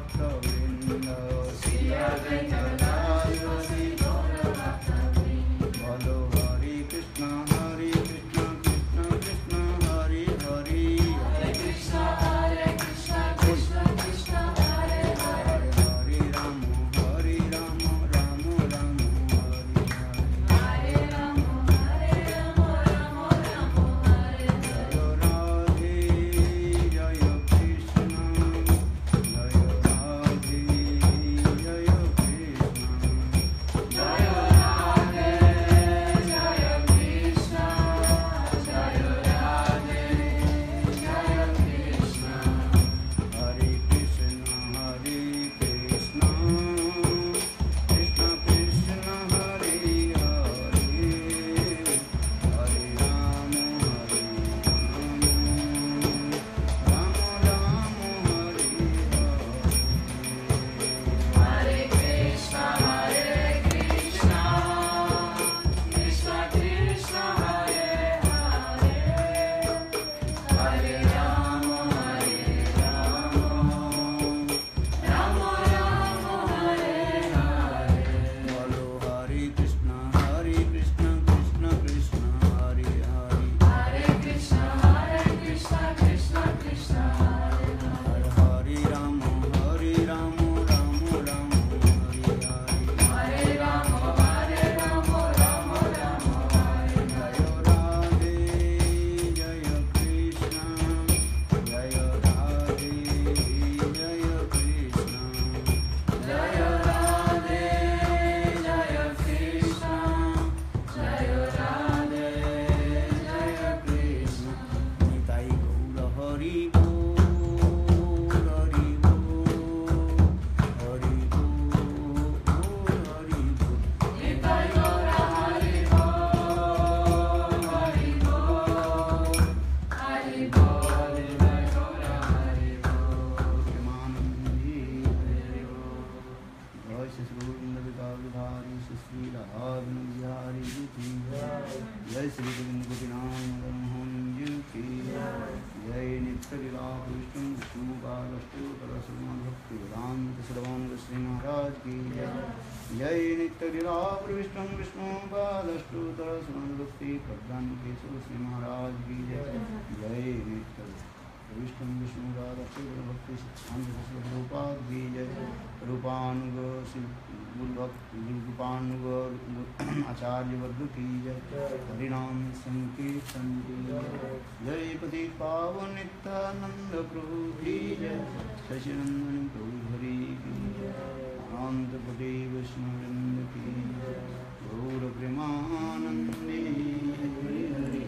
भक्तवृंद श्री अद्वैत बोलो हरे कृष्ण कृष्ण कृष्ण हरे हरे हरे कृष्ण कृष्ण कृष्ण हरे हरे हरे राम राम राम हरे हरे राम राम हरे जय राधे जय कृष्ण जय राधे जय कृष्ण जय राधे जय कृष्ण जय राधे जय कृष्ण हरे कृष्ण कृष्ण कृष्ण हरे हरे हरे राम राम राम हरे हरे कृष्ण कृष्ण कृष्ण हरे हरे हरे राम राम राम हरे हरे बोलो हरे कृष्ण कृष्ण कृष्ण हरे हरे हरे कृष्ण कृष्ण कृष्ण हरे हरे हरे राम राम राम हरे हरे हरे राम राम हरे जय राधे जय कृष्ण जय राधे जय कृष्ण जय राधे जय कृष्ण जय राधे जय कृष्ण निताई गौर हरि बोल हरि बोल हरि बोल हरि बोल निताई गौर हरि बोल हरि बोल हरि बोल निताई गौर हरि बोल प्रेमानंदी हरि बोल जय श्री गोविंद विधारी श्री राधारमण बिहारी जी की जय श्री गोविंद गोपीनाथ मदन मोहन जी की जय नित्य लीला विष्णु विष्णुपादष्टोत्तर भक्ति वेदांत सर्वांग श्री महाराज की जय नित्य लीला विष्णु विष्णुपादष्टोत्तर भक्ति प्रज्ञान केशव श्री महाराज की जय नित्य विष्णु विष्णुपादष्टोत्तर भक्ति सिद्धांत रूपाद की जय रूपानुग रूपानुग आचार्य वर्ग की जय हरिनाम संकीर्तन की जय पति पावन नित्यानंद प्रभु की जय शशिनंदन प्रभु हरि की जय अनंत कोटि वैष्णववृंद की जय गौर Premanandi Hari Hari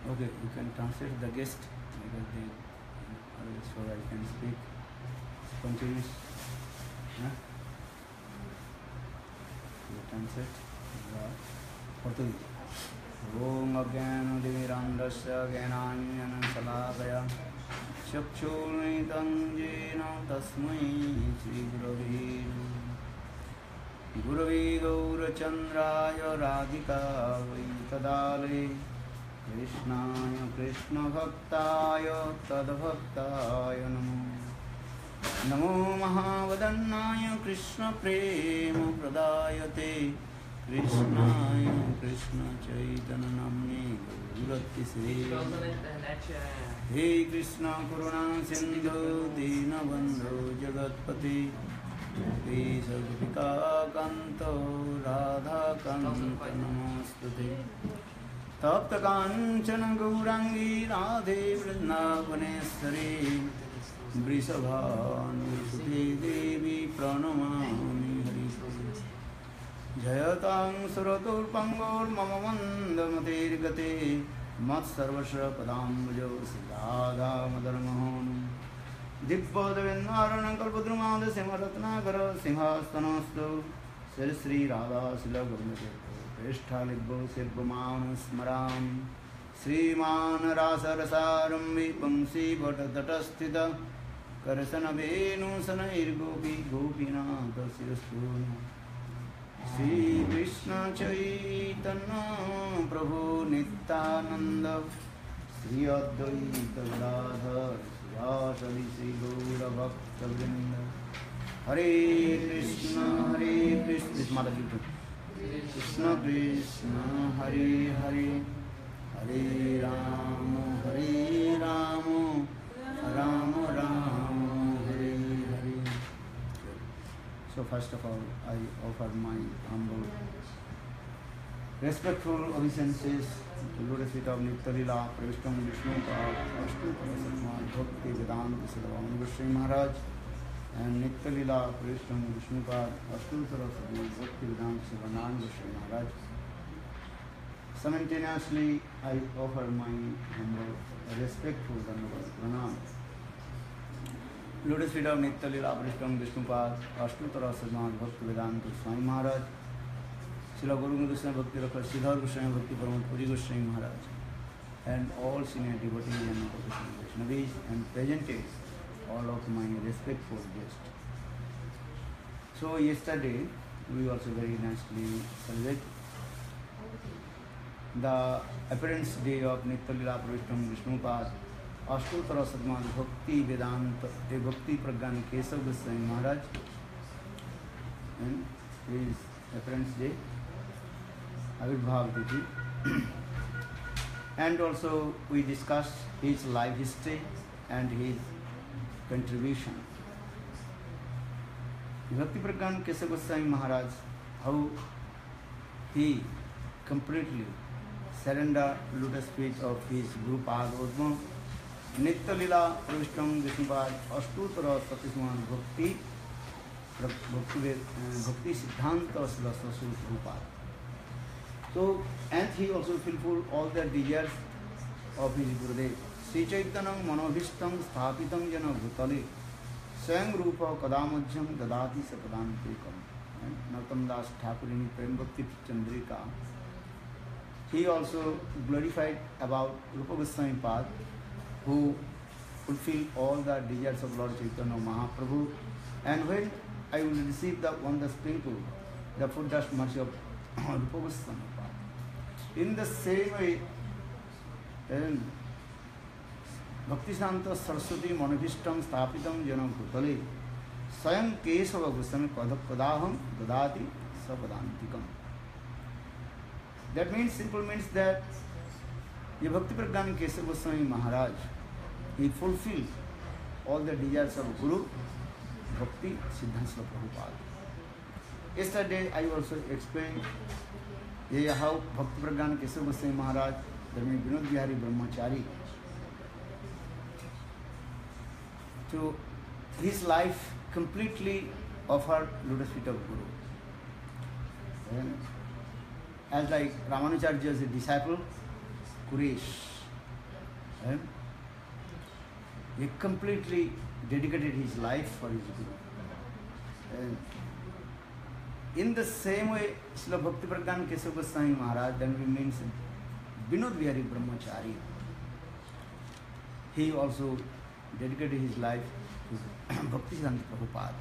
Okay, you can translate the guest because they so I can speak continuous. Huh? You translate. Portuguese. Om Ajnanatimirandasya Jnananjana Chakshurmitam Jena Tasmai Shri Gurave Gaurachandraya Radhika Vaitadale Krishnaya Krishna Bhaktaya Tadbhaktaya Namo Namo Mahavadannaya Krishna Prema Pradayate Krishnaya Krishna Chaitanya Namne Gaurati Se He Krishna Karuna Sindhu Dinabandhu Jagatpati He Sadhvika Kanto Radha Kanta Namostute Tapta Kanchana Gaurangi Radhe Vrindavaneshwari Vrishabhanusuti Devi Pranamami Hari Jayatang Suraturpangor Mama Mandamatirgate Mat Sarvasra Padambujo Siddhada Madarmohan Dippadavinarana Kalpadrumada Simharatnagara Simhastanastu Sri Sri Radha Sila Gurmati Prishthalibbho Sirbhuman Smaram Sriman Rasarasaramvi Pamsi Bhattatatastita Karasana Venu Sanair Gopi Gopinatha Sirastuna Sri Krishna Chaitanya Prabhu Nityananda Sri Advaita Gadadhar Sivasadi Sri Gaura Bhakta Vrinda. Hare Krishna, this Mother Kirtan. Krishna Krishna, Hare Hare, Hare Rama, Rama Rama, Hare Hare. So first of all, I offer my humble, respectful obeisances to Lotus feet of Nitya-lila, Pravishtam Vishnu Pad, Ashtu Parasatman, Bhakti Vedanta Siddhavamani Goswami Maharaj, and Nitya-lila, Pravishtam Vishnu Pad, Ashtu Parasatman, Bhakti Vedanta Siddhavamani Goswami Maharaj. Simultaneously, I offer my humble, respectful pranam. Lotus feet of Nitya-lila, Pravishtam Vishnu Pad, Ashtu Parasatman, Bhakti Vedanta Swami Maharaj, Srila Guru Goswami Bhakti Rakha, Siddhartha Goswami Bhakti Pramod Puri Goswami Maharaj, and all senior devotees and Vaishnavas and presented, all of my respectful guests. So yesterday we also very nicely celebrated the appearance day of Nitya-lila Pravishtam Vishnu Pad, Ashtotara Sadman Bhakti Vedanta, Bhakti Pragyan Kesav Goswami Maharaj, and his appearance day, Avirbhav Tithi. And also we discussed his life history and his contribution. Bhakti Pragyan Kesav Goswami Maharaj, how he completely surrendered lotus feet of his Guru Padma, Nitya-lila Pravishtam Vishnu Pad, Ashtutara Satisman Bhakti Siddhanta Srila Prabhupada. So, and he also fulfilled all the desires of his Gurudev. Sri Chaitanam Manobhishtam Sthapitam Jana Bhutale Swayam Rupa Kadamajjam Dadati Sapadantikam. Narottam Das Thakurini Prem Bhakti Chandrika. He also glorified about Rupa Goswami Pad, who fulfilled all the desires of Lord Chaitanya Mahaprabhu. And when I will receive on the sprinkle, the foot dust mercy of Rupa Goswami Pad. In the same way, Bhakti Santa Saraswati Manabhishtam Sthapitam Janam Bhutale Swayam Kesava Goswami Kadaham Dadati Sapadantikam. That means, simple means that the Bhakti Pragyan Kesava Goswami Maharaj, he fulfilled all the desires of Guru Bhakti Siddhanta Prabhupada. Yesterday I also explained how Bhakti Pragyan Kesava Goswami Maharaj, Dharmi Vinod Bihari Brahmachari, to his life completely offered lotus feet of Guru. And as like Ramanujarya's disciple, Kuresh, he completely dedicated his life for his Guru. And in the same way, Srila Bhakti Pragyan Kesava Goswami Maharaj, then we means Vinod Bihari Brahmachari. He also dedicated his life to Bhakti Siddhanta Prabhupada.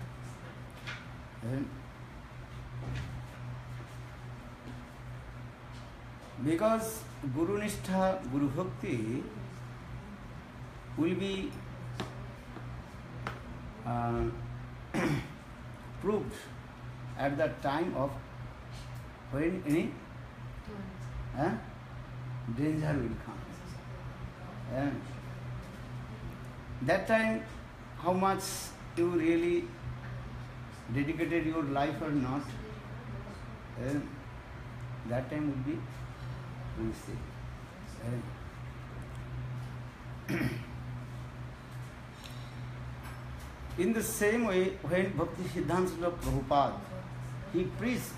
And because Guru Nishtha, Guru Bhakti will be proved at the time of when any danger will come. And that time, how much you really dedicated your life or not, that time will be, we will see. In the same way, when Bhakti Siddhanta Prabhupada, he preached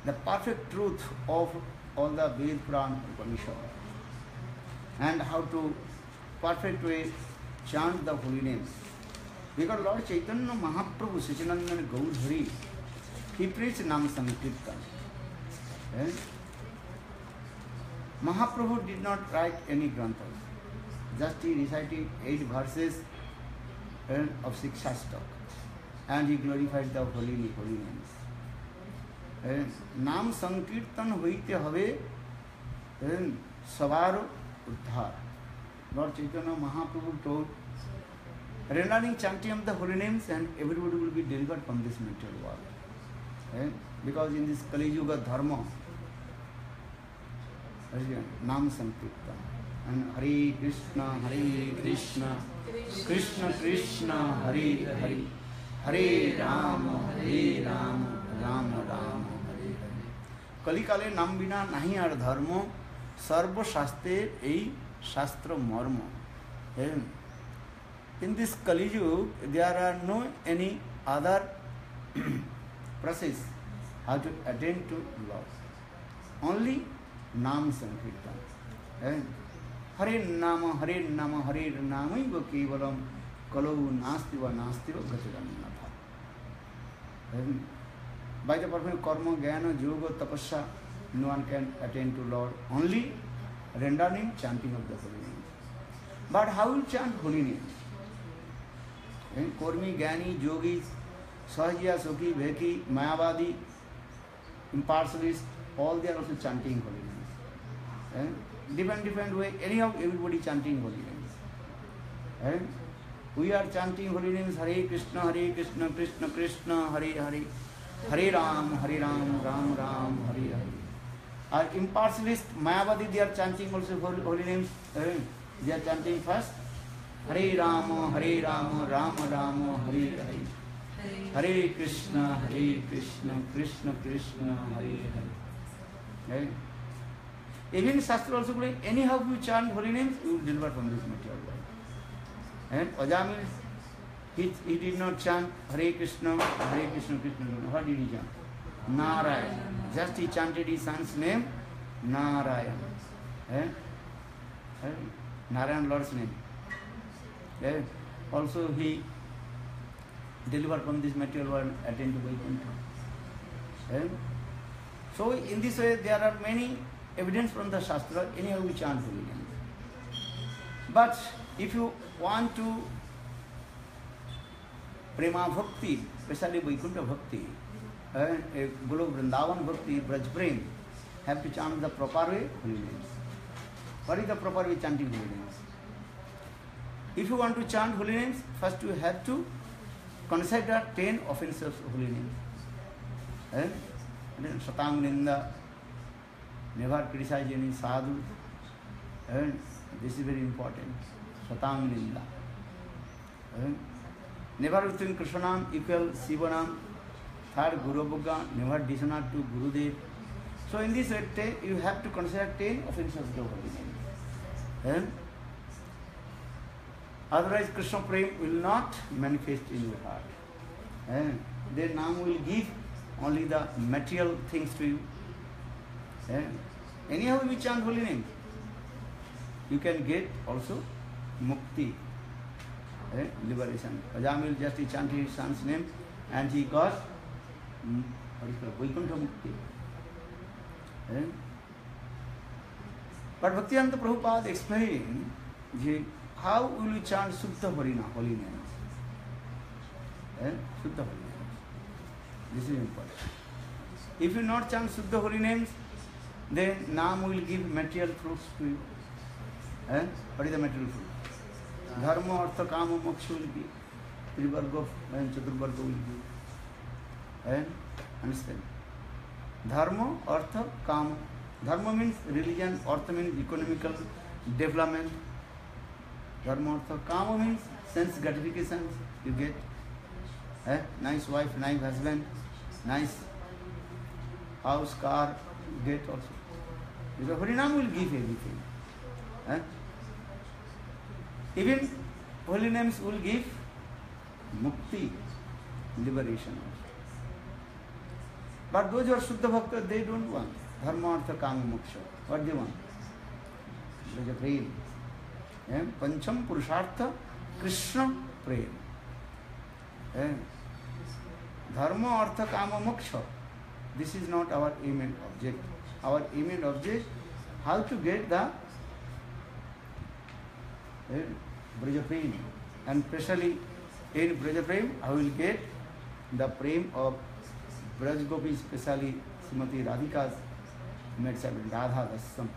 the perfect truth of all the Ved, Puran, Upanishad, and how to perfect way chant the holy names. Because Lord Chaitanya Mahaprabhu, Sachinandana Gaudhari, he preached Nam Sankirtan. Mahaprabhu did not write any granthas. Just he recited 8 verses of Sikshastak, and he glorified the holy names. Nam Sankirtan hoite have savar uddhar. Lord Chaitanya Mahaprabhu told, rendering chanting of the holy names and everybody will be delivered from this material world. Because in this Kali Yuga dharma, Nam Sankirtan and Hare Krishna, Krishna Krishna, Hare Hare, Hare Rama, Rama Rama, Hare Hare. Kali Kale Nam Bina Nahi Ar Dharma, Sarva Shaste Ei Shastra Marma. In this Kali Yuga, there are no any other process how to attain to Lord. Only Nam Sankirtan. Hare Nama, Hare Nama, Hare Nama, Kevalam, Kalau Nastiva, Nastiva, Gatiranatha. By the perfect karma, jnana, yoga, tapasya, no one can attain to Lord. Only rendering chanting of the holy names. But how will chant holy names? Kormi, Gyani, Yogis, Sahajya, Sukhi, Veki, Mayavadi, impartialists, all they are also chanting holy names. Different way, anyhow, everybody chanting holy names. We are chanting holy names, Hare Krishna, Krishna Krishna, Hare Hare, Hare Ram, Ram Ram, Hare Hare. Our impartialists, Mayavadi, they are chanting also holy names. They are chanting first, Hare Rama, Ram Ram, Hare Hare, Hare Krishna, Krishna Krishna, Hare Hare. Even Shastra also say, anyhow you chant holy names, you will deliver from this material world. And Ajamil, he did not chant Hare Krishna, Krishna. What did he chant? Narayan. Just he chanted his son's name, Narayan. Narayan, Lord's name. Also he delivered from this material world, attained to Vaikuntha. So in this way there are many evidence from the Shastra, anyhow we chant holy names. But if you want to Prema Bhakti, especially Vaikuntha Bhakti, Guru Vrindavan Bhakti, Braj Prem, have to chant the proper way, holy names. What is the proper way chanting holy names? If you want to chant holy names, first you have to consider 10 offenses of holy names. Satang Ninda, never criticize any sadhu. This is very important. Satang Ninda. Never think Krishnanam equal Sivanam. Third, Guru Bhagga, never dishonor to Gurudev. So in this way, you have to consider 10 offenses of the holy name. Otherwise, Krishna Prem will not manifest in your heart. Their name will give only the material things to you. Anyhow, we chant holy names. You can get also mukti, liberation. Ajamil just chanted his son's name and he got Vaikuntha Mukti. But Bhaktivedanta Prabhupada explained how will you chant Suddha Harina, holy names? Suddha holy names. This is important. If you not chant Suddha holy names, then Nam will give material fruits to you. What is the material fruit? Dharma, Artha, Kama, Moksha will give. Trivarga and Chaturvarga will give. Understand? Dharma, Artha, Kama. Dharma means religion, Artha means economical development. Dharma, Artha, Kama means sense gratifications you get. Nice wife, nice husband, nice house, car, you get also. Because Harinam will give everything. Even holy names will give mukti, liberation also. But those who are Shuddha Bhakta, they don't want Dharma, Artha, Kama, Moksha. What they want? There's a prem. Pancham Purushartha Krishna prem. Dharma, Artha, Kama, Moksha. This is not our aim and object. Our aim and object, how to get the Braja Prem. And especially in Braja Prem, I will get the prem of Braj Gopi, especially Srimati Radhika's maid servant, Radha Dasam.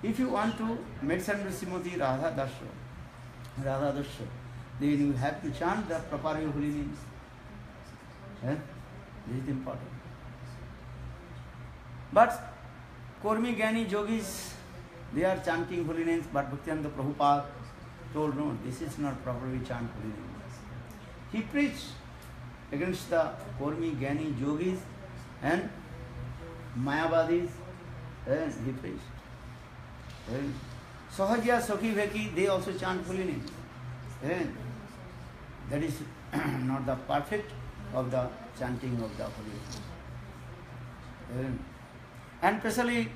If you want to meditate with Srimati Radha Dasya, then you have to chant the proper holy names. This is important. But Kormi Gyani Yogis, they are chanting holy names, but Bhaktivinoda Prabhupada told, no, this is not properly chant holy names. He preached against the Kormi Gyani Yogis and Mayavadis, and he preached. And Sahajya Sakhi Veki, they also chant holy names. And that is not the perfect of the chanting of the holy names. And especially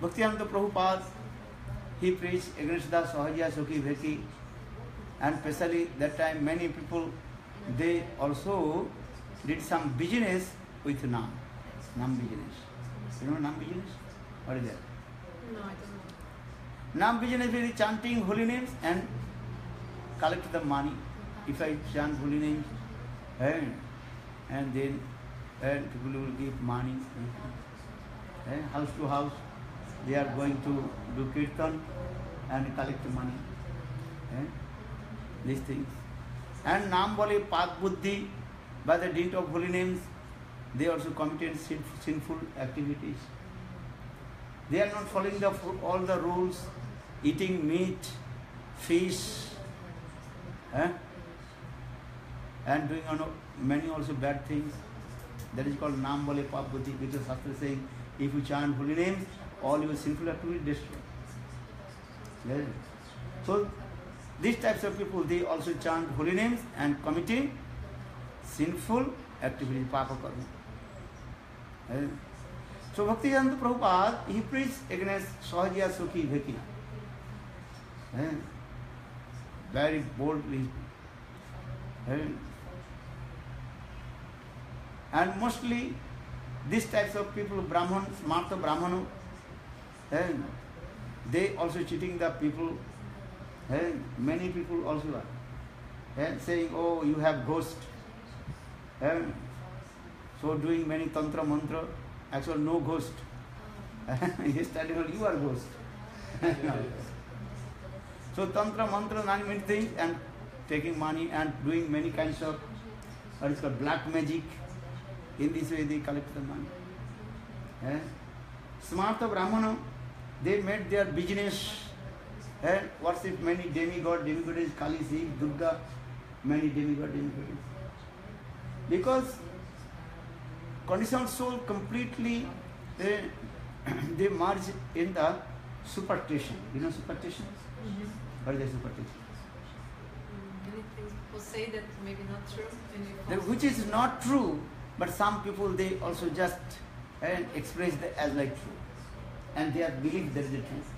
Bhaktivinoda Prabhupada, he preached against the Sahajya Sakhi Veki, and especially that time many people, they also did some business with Nam business. You know Nam business? What is that? No, I don't know. Nam business is chanting holy names and collect the money. If I chant holy names, and then people will give money. House to house, they are going to do kirtan and collect money. These things. And Nam Bole Pak Buddhi, by the dint of holy names, they also committed sinful activities. They are not following all the rules, eating meat, fish, and doing many also bad things. That is called Nam Bole Pak Buddhi, which is Shastra saying, if you chant holy names, all your sinful activities destroy. Yes. So, these types of people, they also chant holy names and committing sinful activities, papa karma. Yes. So, Bhaktivinoda Prabhupada, he preached against Sahajya Sakhi Veki. Yes. Very boldly. Yes. And mostly, these types of people, Brahman, Smarta Brahmana, they also cheating the people. Many people also are saying, oh, you have ghost. So doing many tantra mantra, actually no ghost. He is telling you, you are ghost. So tantra mantra, many things, and taking money and doing many kinds of what is called black magic. In this way they collect the money. Smarta Brahmana, they made their business and worship many demigoddesses, Kali, Shiv, Durga, many demigoddesses. Because conditioned soul completely, they merge in the superstition. You know superstition? Mm-hmm. What is the superstition? Many things people say that maybe not true. Which is not true, but some people, they also just express that as like true. And they are believe that is the truth.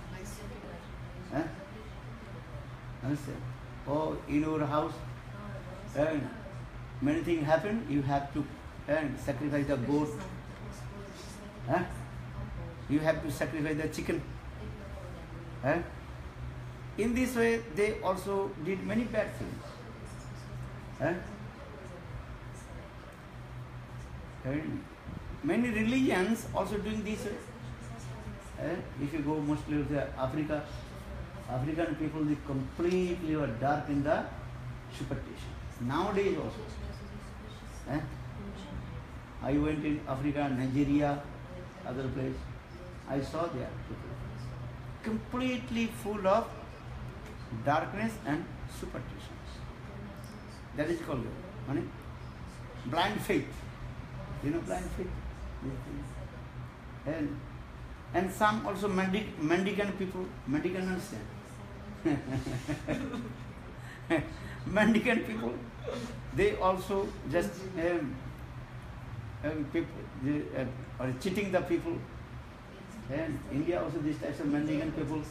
Understand? Oh, in your house, many things happen, you have to sacrifice the goat. You have to sacrifice the chicken. In this way, they also did many bad things. Many religions also doing this. If you go mostly to Africa, African people, they completely were dark in the superstition. Nowadays also. I went in Africa, Nigeria, other place. I saw there people completely full of darkness and superstitions. That is called blind faith. You know blind faith? And some also mendicant people, mendicant understand? Mendicant people, they also just people, they, are cheating the people. And India also these types of mendicant people,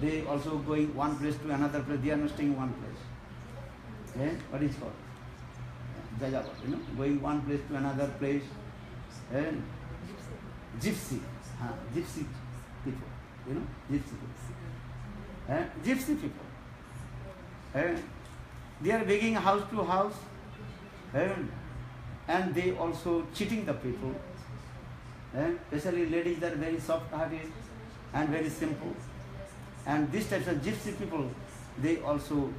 they also going one place to another place, they are not staying one place. What is it called? Jajabad, you know, going one place to another place. And gypsy. Gypsy people, you know, gypsy people. Gypsy people. They are begging house to house, and they also cheating the people. Especially ladies are very soft-hearted and very simple. And these types of gypsy people, they also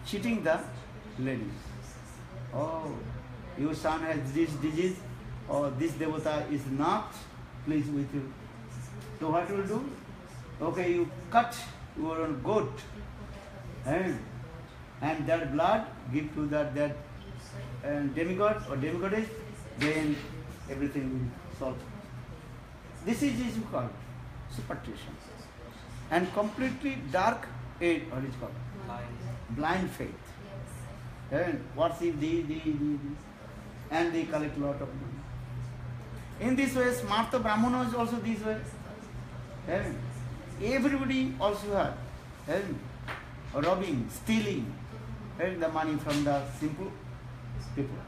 cheating the ladies. Oh, your son has this disease, or this devata is not pleased with you. So what will do? Okay, you cut your own goat, and that blood give to that demigod or demigoddess, then everything will solve. This is called superstition. And completely dark age, what is called? Blind faith. And worship the, and they collect a lot of money. In this way, Smarta Brahmana is also this way. Everybody also had robbing, stealing the money from the simple people.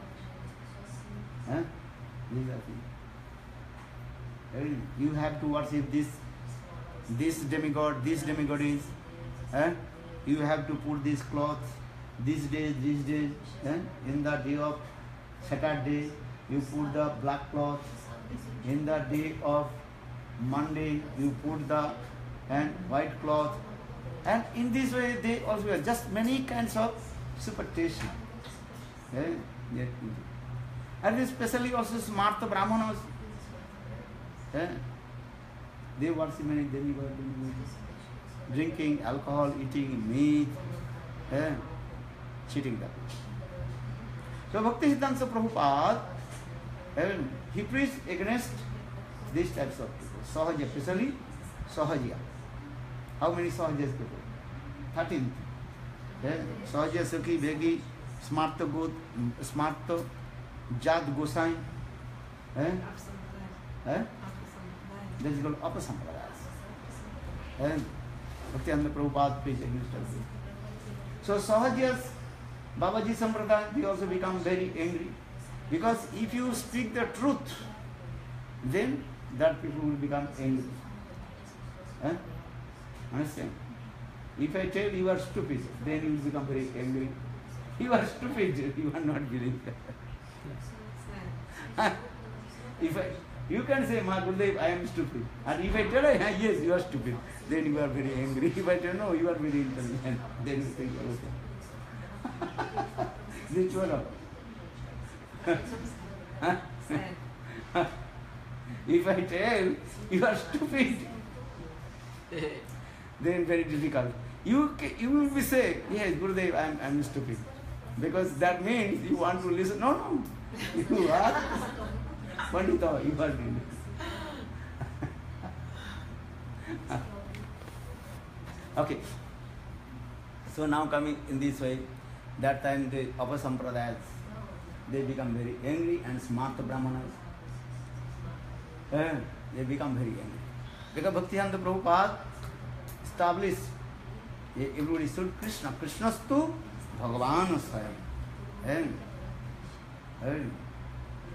These are things. You have to worship this demigod, this demigoddess. You have to put this cloth, this day. In the day of Saturday, you put the black cloth. In the day of Monday, you put the white cloth. And in this way, they also have just many kinds of superstition. And especially also Smarta Brahmanas. They worship many demigods, drinking alcohol, eating meat, cheating them. So Bhakti Siddhanta Prabhupada, he preached against these types of people. Sahaja, especially Sahaja. How many Sahajas people? 13. Sahaja, Sakhi, Bhegi, Smarta God, Smarta, Jad Gosai. That is called Apasampradayas. And Bhaktivinoda Prabhupada preached against them. So Sahajas, Babaji Sampradaya, they also become very angry. Because if you speak the truth, then that people will become angry. Understand? If I tell you are stupid, then you will become very angry. You are stupid, you are not believing. You can say, Mahagurudev, I am stupid. And if I tell you, yes, you are stupid, then you are very angry. If I tell no, you are very intelligent, then you think, okay. Which one of? If I tell you are stupid, then very difficult. You will be say, yes, Gurudev, I am stupid. Because that means you want to listen. No. You are Pandita, you are doing. Okay. So now coming in this way, that time the Apasampradayas, they become very angry, and Smarta Brahmanas, they become very angry. Because Bhaktivinoda Prabhupada established everybody should Krishna. Krishnastu Bhagavan Swayam.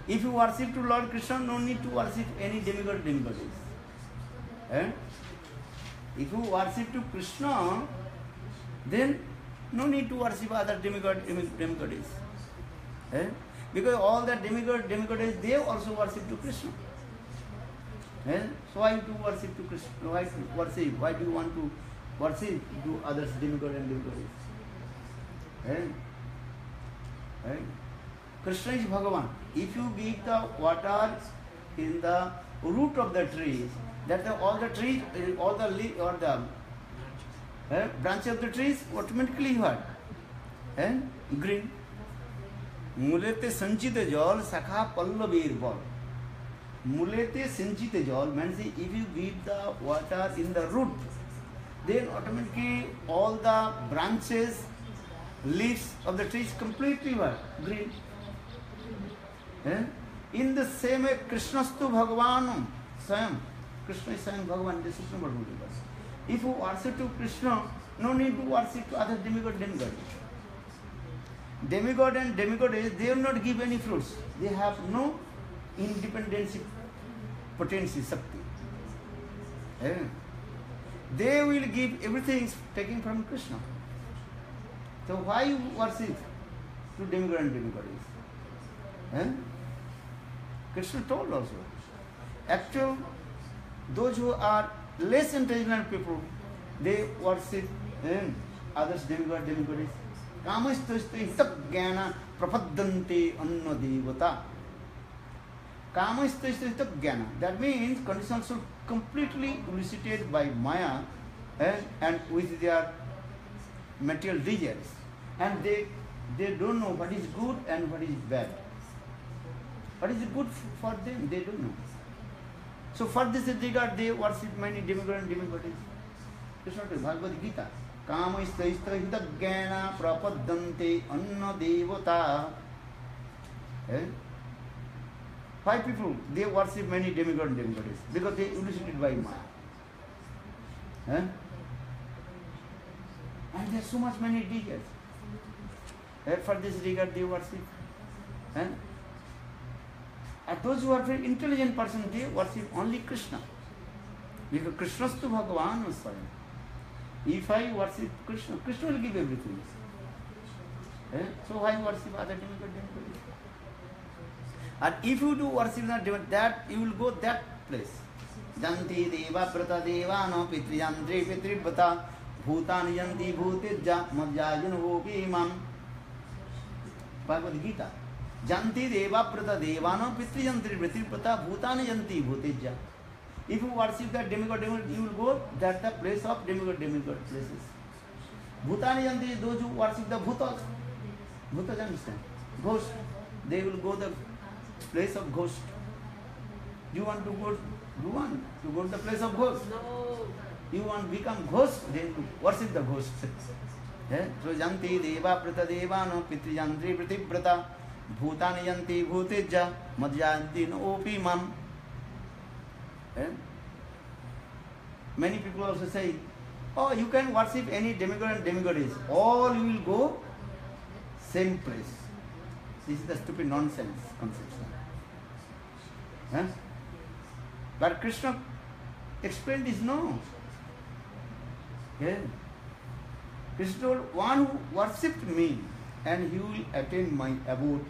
If you worship to Lord Krishna, no need to worship any demigod, demigoddess. If you worship to Krishna, then no need to worship other demigod, demigoddess. Because all the demigod, demigoddess, they also worship to Krishna. So why to worship to Krishna? Why to worship? Why do you want to worship to others, demigod and demigoddess? Krishna is Bhagavan. If you give the water in the root of the trees, that all the trees, all the leaf or the branch of the trees automatically you have green. Mulete sanchite jal sakha pallavir bal. Mulete sanchite jal means if you give the water in the root, then automatically all the branches, leaves of the trees completely were green. In the same way, Krishnastu Bhagavanam, Swayam. Krishna is Swayam Bhagavan, the Supreme Lord. If you worship to Krishna, no need to worship to other demigod, demigods. Demigod and demigoddess, they will not give any fruits. They have no independency, potency, Shakti. They will give everything taken from Krishna. So why you worship to demigod and demigoddess? Krishna told also. Actually, those who are less intelligent people, they worship others demigods. Kamasthaste hitaggyana prapaddante anna devata. Kamasthaste hitaggyana. That means conditions are completely elicited by Maya and with their material desires. And they don't know what is good and what is bad. What is good for them, they don't know. So for this regard, they worship many demigods and demigods. It's not Bhagavad Gita. Kamasthaistahitagyana prapaddante anna devata. Why people, they worship many demigods and demigods? Because they elicited by Maya. And there are so much many desires. For this regard, they worship. And those who are very intelligent person, they worship only Krishna. Because Krishna is to Bhagavan Swayam. If I worship Krishna, Krishna will give everything. So why worship other demigods? And if you do worship that, you will go that place. Janti deva prata deva no pitri yandri pitri bata bhutan yanti bhutijja madhyajun vopi imam. Bhagavad Gita. Janti deva prata deva no pitri yandri pitri bata bhutan yanti bhutijja. If you worship that demigod, you will go that the place of demigod places. Bhutani yanti, those who worship the bhutas. Bhutas, understand? Ghost. They will go the place of ghost. You want to go to the place of ghost? No. You want to become ghost? Then worship the ghost. So janti deva prata deva no pitri yantri pratibrata bhutani yanti bhutijja madhyanti no opi mam. Many people also say, oh, you can worship any demigod and demigoddess. All you will go same place. This is the stupid nonsense conception. But Krishna explained this, no. Krishna told, one who worshipped me and he will attain my abode.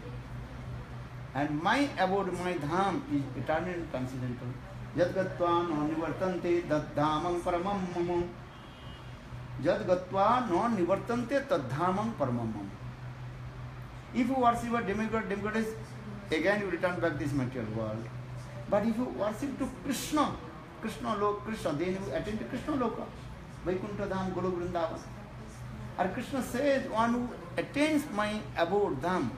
And my abode, my dham is eternal and transcendental. Jad gatva no nivartante tad dhamam paramam mamam. Jad gatva no nivartante tad dhamam paramam mamam. If you worship a demigoddess, again you return back this material world. But if you worship to Krishna, then you attain to Krishna Loka, Vaikuntha Dham, Golo Vrindavan. And Krishna says, one who attains my abode Dham,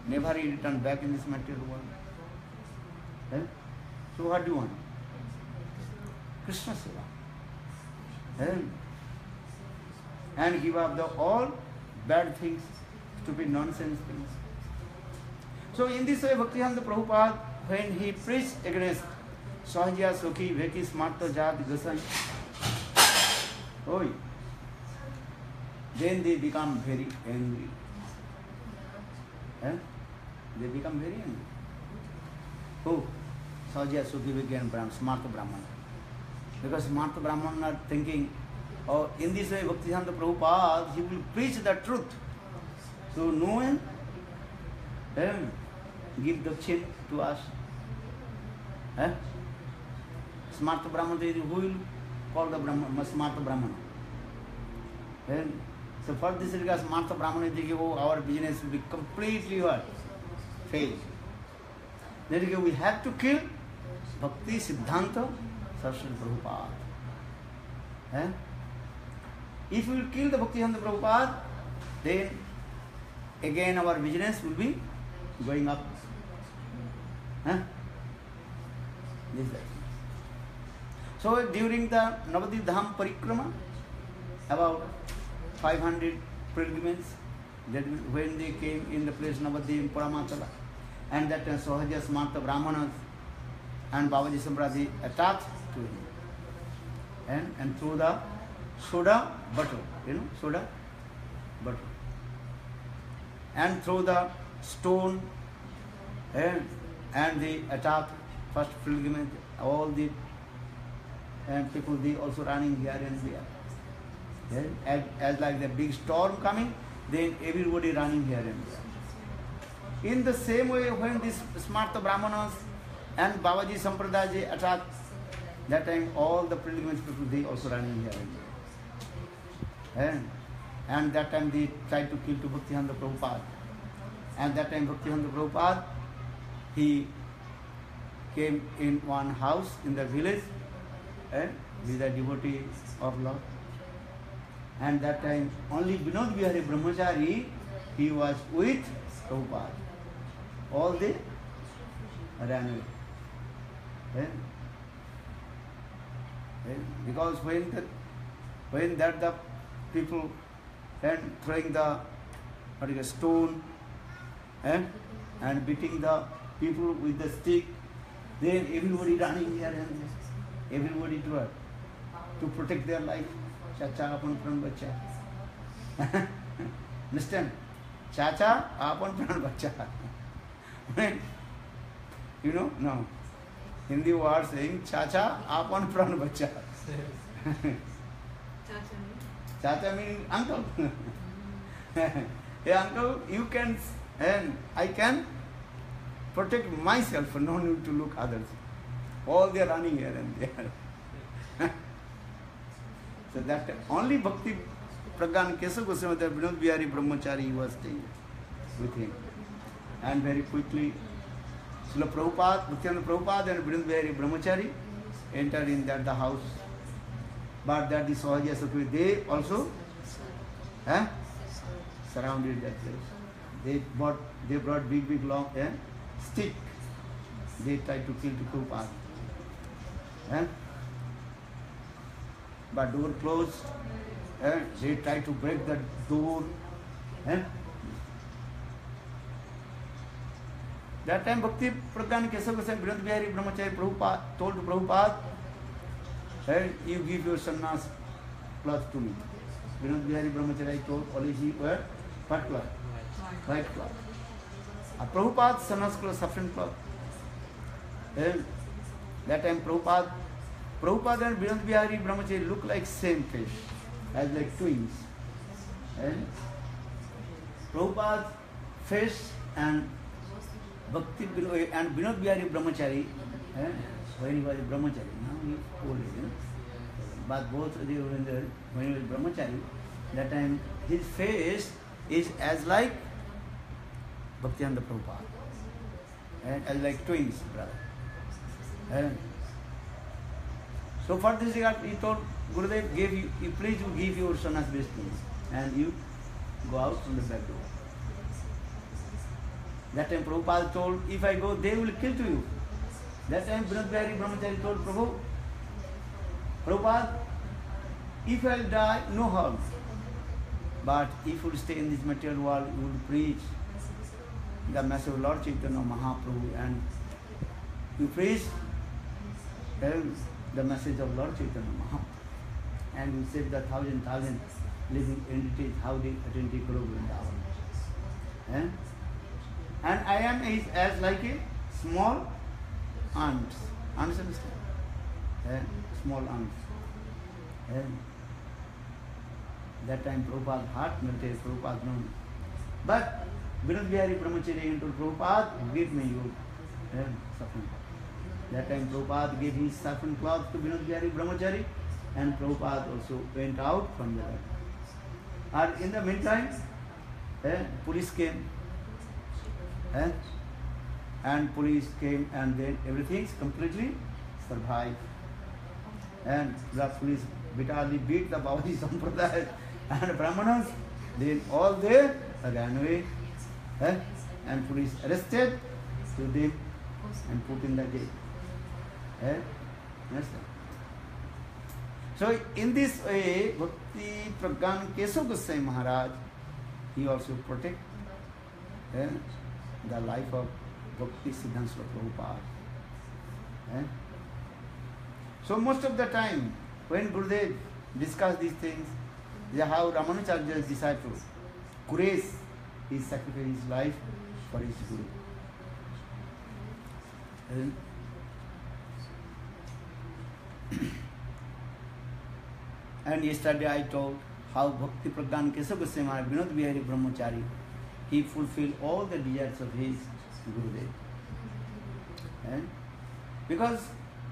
never he return back in this material world. So what do you want? Krishna Seva. And give up the all bad things, stupid nonsense things. So in this way, Bhaktivedanta Prabhupada, when he preached against Sahajya Sukhi Veki Smarta Jat Gasan, then they become very angry. They become very angry. Who? Sahajya Sukhi Veki and Brahman, Smarta Brahman. Because Smarta Brahman are thinking, oh, in this way, Bhaktivedanta Prabhupada, he will preach the truth. So no one give dakshin to us. Smarta Brahman, who will call the Brahman, Smarta Brahman? So for this regard, Smarta Brahman is thinking, oh, our business will be completely what? Failed. Then we have to kill Bhakti Siddhanta Saraswati Prabhupada. If we will kill the Bhaktivedanta Prabhupada, then again our business will be going up. This is. So during the Navadvip Dham Parikrama, about 500 pilgrims, that when they came in the place Navadvip Paramatala, and that Sahajya Smarta Brahmanas and Babaji Sampradaya attacked to him. And through the soda butter, soda butter. And through the stone, and they attacked first pilgrimage, all the people, they also running here and there. As like the big storm coming, then everybody running here and there. In the same way, when this Smarta Brahmanas and Babaji Sampradaya attacked, that time all the pilgrimage people, they also running here and And that time they tried to kill to Bhaktivedanta Prabhupada. And that time Bhaktivedanta Prabhupada, he came in one house in the village, with a devotee of Lord. And that time only Vinod Bihari Brahmachari, he was with Prabhupada. All they ran away. Because when the people throwing the stone and beating the people with the stick, then everybody running here and there. Everybody to protect their life. Chacha apan pran bacha. Understand? Chacha apan pran bacha. You know? No. Hindi word saying Chacha apan pran bacha. Chacha means uncle. Hey uncle, you can and I can protect myself, no need to look others. All they are running here and there. So that only Bhakti Pragyan Kesava Goswami, Vinod Bihari Brahmachari was staying with him. And very quickly, Srila Prabhupada, Bhaktivinoda Prabhupada and Vinod Bihari Brahmachari entered in the house. But that the Sahaja Sakri, they also surrounded that place. They brought big long stick. They tried to kill to Prabhupada. But door closed. They tried to break the door. That time Bhakti Pragyan Kesava Goswami Vinod Bihari Brahmachari Prabhupada told to Prabhupada, you give your sannyas cloth to me. Vinod Bihari Brahmachari told only he wear what cloth? White cloth. Prabhupada's sannyas cloth, saffron cloth. That time Prabhupada and Vinod Bihari Brahmachari look like same face, as like twins. Prabhupada's face and Bhakti and Vinod Bihari Brahmachari, when he was a Brahmachari, now he is old age. But both they were when he was Brahmachari, that time his face is as like Bhaktivinoda Prabhupada, as like twins, brother. So for this regard, he told Gurudev, please you give your sannyas best to me, and you go out from the back door. That time Prabhupada told, if I go, they will kill to you. That time Vinod Bihari Brahmachari told Prabhupada, if I will die, no harm. But if you will stay in this material world, you will preach the message of Lord Chaitanya Mahaprabhu, and you preach the message of Lord Chaitanya Mahaprabhu, and you save the thousand living entities, how they attend the Guru Vrindavan. And I am as like a small ant. Ants understand? Small ants. That time Prabhupada's heart melted, Prabhupada known. But Vinod Bihari Brahmachari told Prabhupada, give me your saffron cloth. That time Prabhupada gave his saffron cloth to Vinod Bihari Brahmachari, and Prabhupada also went out from the back. And in the meantime, police came. And police came, and then everything completely survived. And the police bitterly beat the Babaji Sampradaya and Brahmanas. Then all they ran away, and police arrested to them and put in the jail. So in this way, Bhakti Pragyan Kesava Goswami Maharaj, he also protect the life of Bhakti Siddhanta Prabhupada. So most of the time, when Gurudev discussed these things, how Ramanujar's disciple, Kuresh, he sacrificed his life for his Guru. And yesterday I told how Bhakti Pragyan Kesava Goswami Maharaj, Vinod Bihari Brahmachari, he fulfilled all the desires of his Gurudev. Because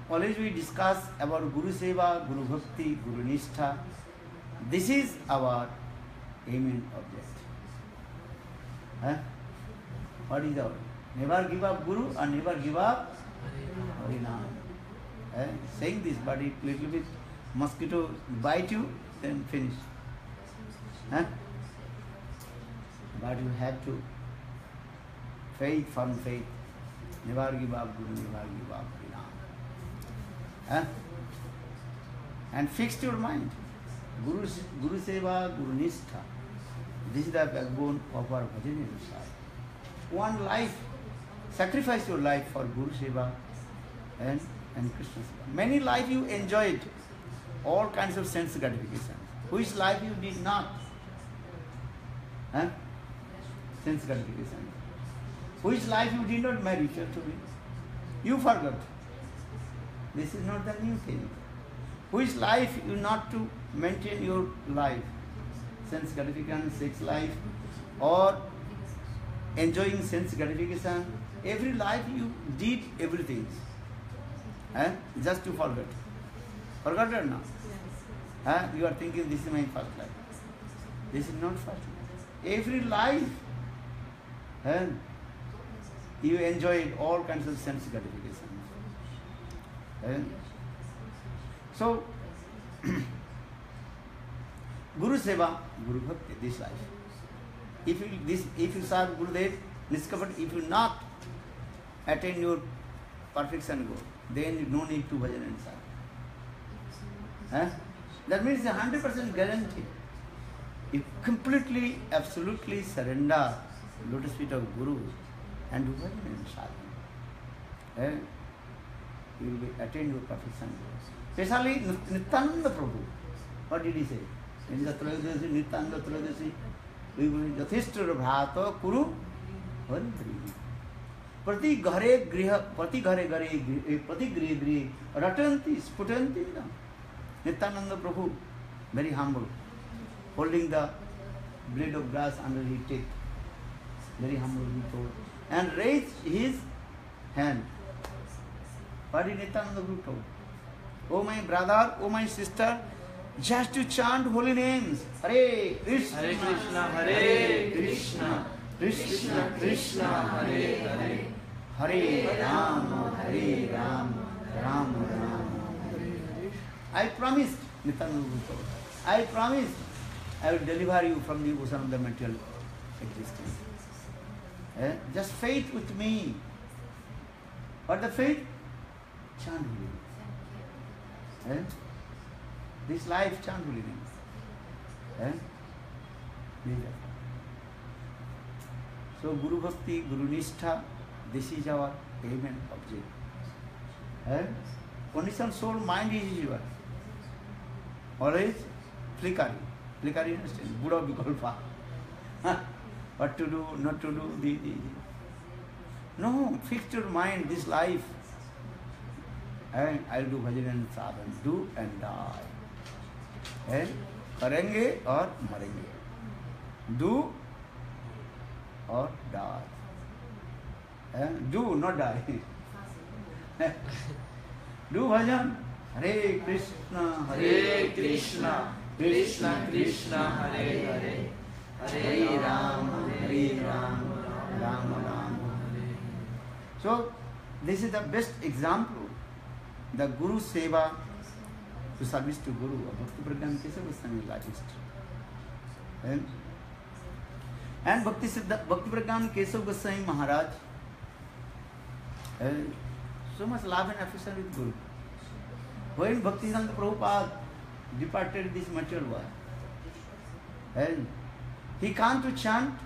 always we discuss about Guru Seva, Guru Bhakti, Guru Nishtha, This is our aim and object. What is our? Never give up Guru or never give up Harinam. Saying this, but if little bit mosquito bite you, then finish. But you have to faith, firm faith. Never give up Guru, never give up Harinam. And fix your mind. Guru Seva, Guru Nishtha. This is the backbone of our bhajan inside. One life, sacrifice your life for Guru Seva and Krishna Seva. Many life you enjoyed, all kinds of sense gratification. Which life you did not? Sense gratification. Which life you did not merit to be? You forgot. This is not the new thing. Which life you not to maintain your life? Sense gratification, sex life, or enjoying sense gratification. Every life you did everything. Just to forget. Forgot or not? You are thinking this is my first life. This is not first life. Every life you enjoyed all kinds of sense gratification. So, Guru Seva, Guru Bhakti, this life. If you serve Gurudev, Niskapat, if you not attain your perfection goal, then you no need to bhajan and serve. That means 100% guarantee. You completely, absolutely surrender lotus feet of Guru and do bhajan and serve. You will attain your perfection goal. Especially Nityananda Prabhu. What did he say? In the Trayodasi, Nityananda Trayodasi, we will Yathishtra Bhrata Kuru Hari. Prati Ghare Griha, Prati Ghare Gare, Prati Griha Griha, Ratanti, Sputanti. Nityananda Prabhu, very humble, holding the blade of grass under his teeth. Very humble he told. And raised his hand. What did Nityananda Prabhu told? Oh my brother, oh my sister, just to chant holy names. Hare Krishna, Hare Krishna, Hare Krishna, Krishna Krishna, Hare Hare, Hare Rama, Hare Rama, Rama Rama, Hare Hare. I promised, Nityananda Prabhu told, I promised I will deliver you from the ocean of the material existence. Just faith with me. What the faith? Chant holy names. This life chant holy names. So Guru Bhakti, Guru Nishtha, this is our aim and object. Conditioned soul, mind is your always flickering, understand? Buddha Vikalpa. What to do, not to do, No, fix your mind, this life. And I'll do bhajan and sadhan, do and die. Karenge or marenge. Do or die. Do, not die. Do bhajan. Hare Krishna, Hare Krishna, Krishna Krishna, Hare Hare, Hare Rama, Hare Rama, Rama Rama. So, this is the best example. The Guru Seva, to service to Guru, Bhakti Pragyan Kesava Goswami largest. And Bhakti Pragyan Kesava Goswami Maharaj, so much love and affection with Guru. When Bhaktivedanta Prabhupada departed this material world, and he came to chant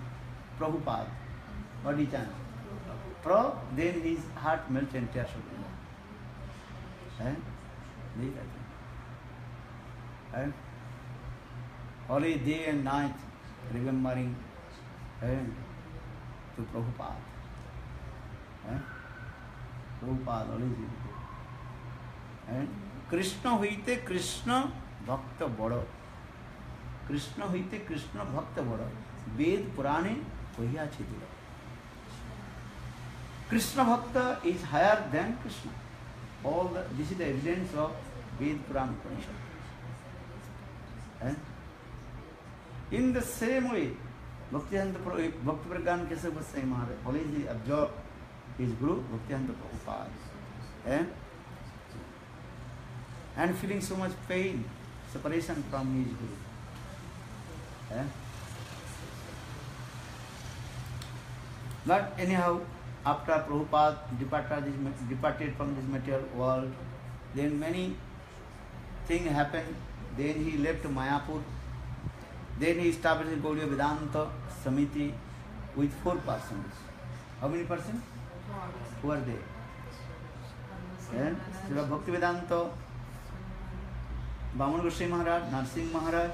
Prabhupada. What he chant? Prabhu, then his heart melted and tears away. And only day and night remembering to Prabhupada. Prabhupada always is. And Krishna hoite Krishna Bhakta Bada. Krishna hoite Krishna Bhakta Bada. Ved Purane Kohiya Chidura. Krishna Bhakta is higher than Krishna. This is the evidence of Ved Puran Upanishad. In the same way, Bhakti Pragyan Kesava Goswami Maharaj, always he absorbed his Guru, Bhaktivedanta Prabhupada. And feeling so much pain, separation from his Guru. But anyhow, after Prabhupada departed from this material world, then many things happened. Then he left Mayapur. Then he established Gaudiya Vedanta Samiti with 4 persons. How many persons? Who are they? Srila Bhaktivedanta, Bamana Goswami Maharaj, Narsingh Maharaj,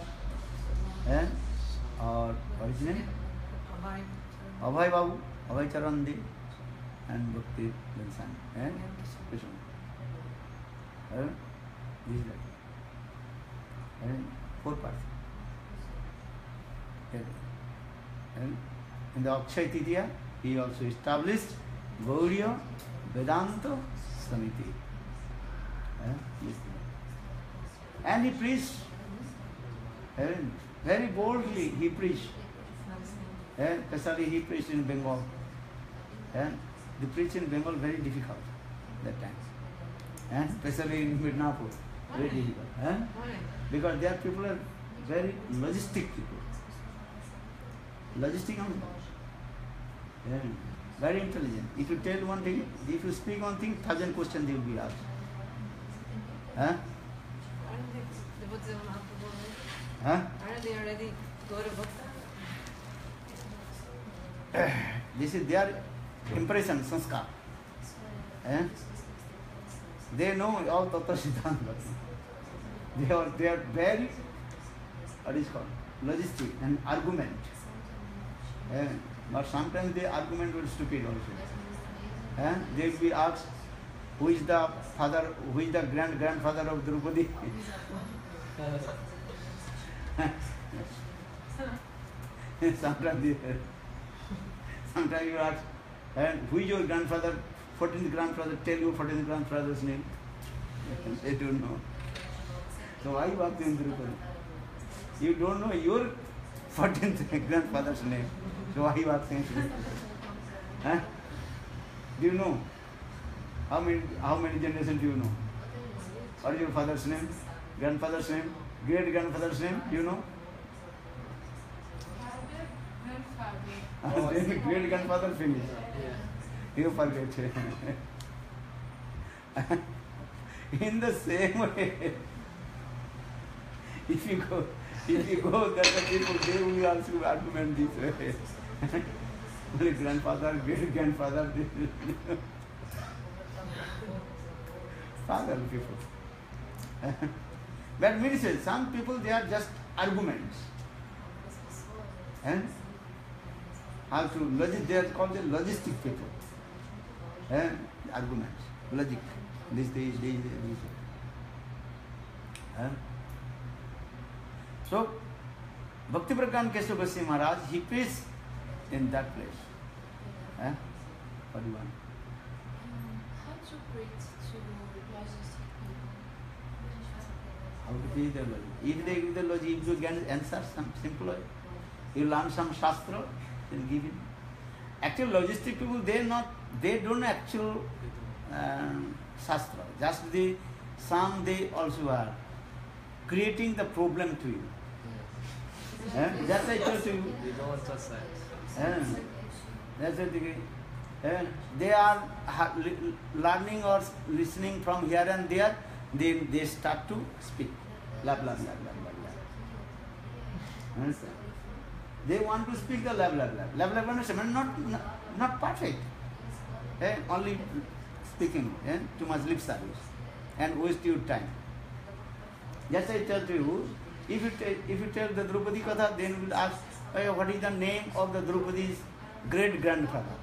or what is his name? Abhay Babu, Abhay Charandi, and Bhakti Vinsani. Which one? This is that. 4 persons. And in the Akshaya Titiya, he also established Gaudiya Vedanta Samiti. And he preached, very boldly he preached. Especially he preached in Bengal. The preaching in Bengal very difficult that time. And especially in Midnapur, very difficult. Because their people are very logistic people. Logistic only. Very intelligent. If you tell one thing, if you speak one thing, 1,000 questions they will be asked. Aren't they already Gaura Bhakta? This is their impression, sanskar. They know all Tattva Siddhanta. They are very, what is called, logistic and argument. But sometimes the argument will stupid also. They will be asked, who is the father, who is the grandfather of Draupadi? Sometimes you ask, who is your grandfather, 14th grandfather, tell your 14th grandfather's name. They don't know. So why you ask them Draupadi? You don't know your 14th grandfather's name. So why you ask him? Do you know? How many generations do you know? What is your father's name? Grandfather's name? Great grandfather's name? Do you know? Great grandfather finished. You forget. In the same way, if you go, that the people, they will also argument this way. Only grandfather, great grandfather, father people. That means some people, they are just arguments. And how to logic, they are called the logistic people. Arguments, logic. This. So, Bhakti Pragyan Kesava Goswami Maharaj, he preached in that place. What do you want? How to preach to logistic people? How to teach the logic? If they give the logic, if you can answer some simple way, you learn some shastra, then give it. Actually, logistic people, they don't actual shastra. Just some they also are creating the problem to you. That's I told you. They don't want science. That's it. They are learning or listening from here and there. They start to speak. Blah, blah, blah, blah, blah, blah. Understand? They want to speak the blah, blah, blah. Blah, blah, blah, blah, not perfect. Only speaking, too much lip service. And waste your time. Just I tell to you, if you tell the Draupadi Katha, then you will ask, what is the name of the Draupadi's great grandfather?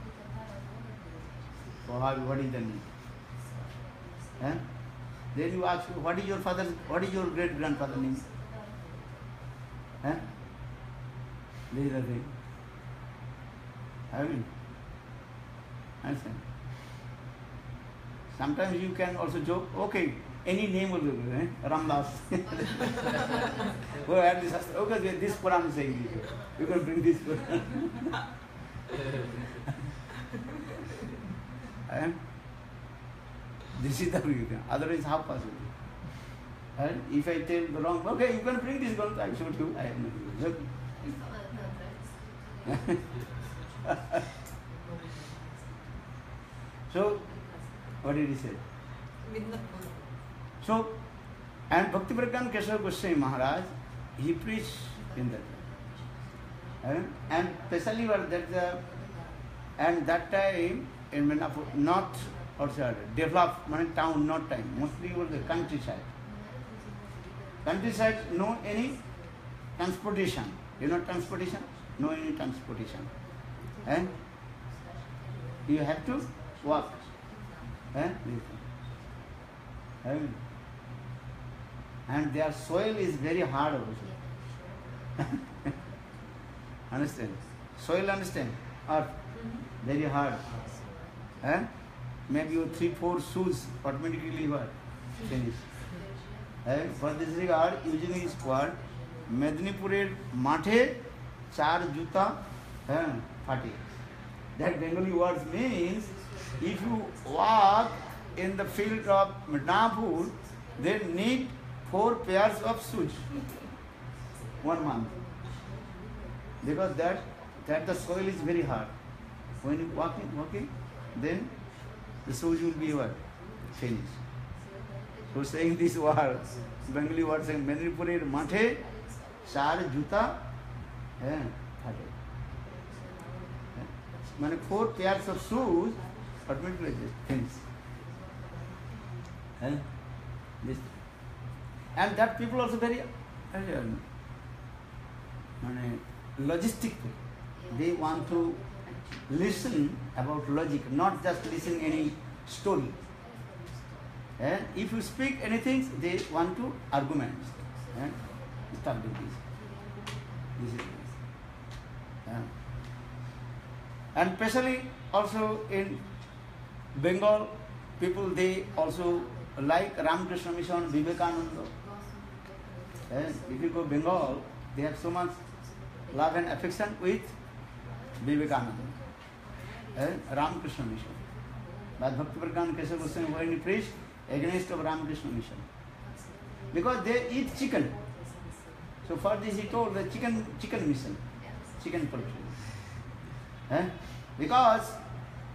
What is the name? Then you ask, what is your great grandfather's name? This is the thing. Have you? Understand? Sometimes you can also joke, okay, any name will do, Ramdas. Oh, I have this, okay, this Quran is saying this. You can bring this Quran. This is the reason. Otherwise, how possible? And if I tell the wrong, okay, you can bring this Quran, I should do. I have no joke. So, what did he say? So, and Bhaktivedanta Kesava Goswami Maharaj, he preached in that. And especially and that time in Manapur, not also developed town, not time, mostly was the countryside. Countryside, no any transportation. You know transportation? No any transportation. And you have to walk. And their soil is very hard also. Understand? Soil, understand? Earth, very hard. Maybe your 3-4 shoes automatically were finished. For this regard, usually is called Mednipurer Mathe Char Juta Phate. That Bengali word means if you walk in the field of Midnapur, they need 4 pairs of shoes 1 month. Because that the soil is very hard. When you walking, then the shoes will be what? Finished. So saying this word, Bengali word saying Mednipurer Mathe Char Juta Phate. Meaning 4 pairs of shoes automatically finished. And that people also very logistic. They want to listen about logic, not just listen any story. And if you speak anything, they want to argument. And start with this. This is this. And especially also in Bengal, people they also like Ramakrishna Mission, Vivekananda. And if you go Bengal, they have so much love and affection with Vivekananda. And Ramakrishna Mission. But Bhaktivedanta Kesava Goswami when he preached against of Ramakrishna Mission. Because they eat chicken. So for this he told the chicken mission, chicken poultry. Because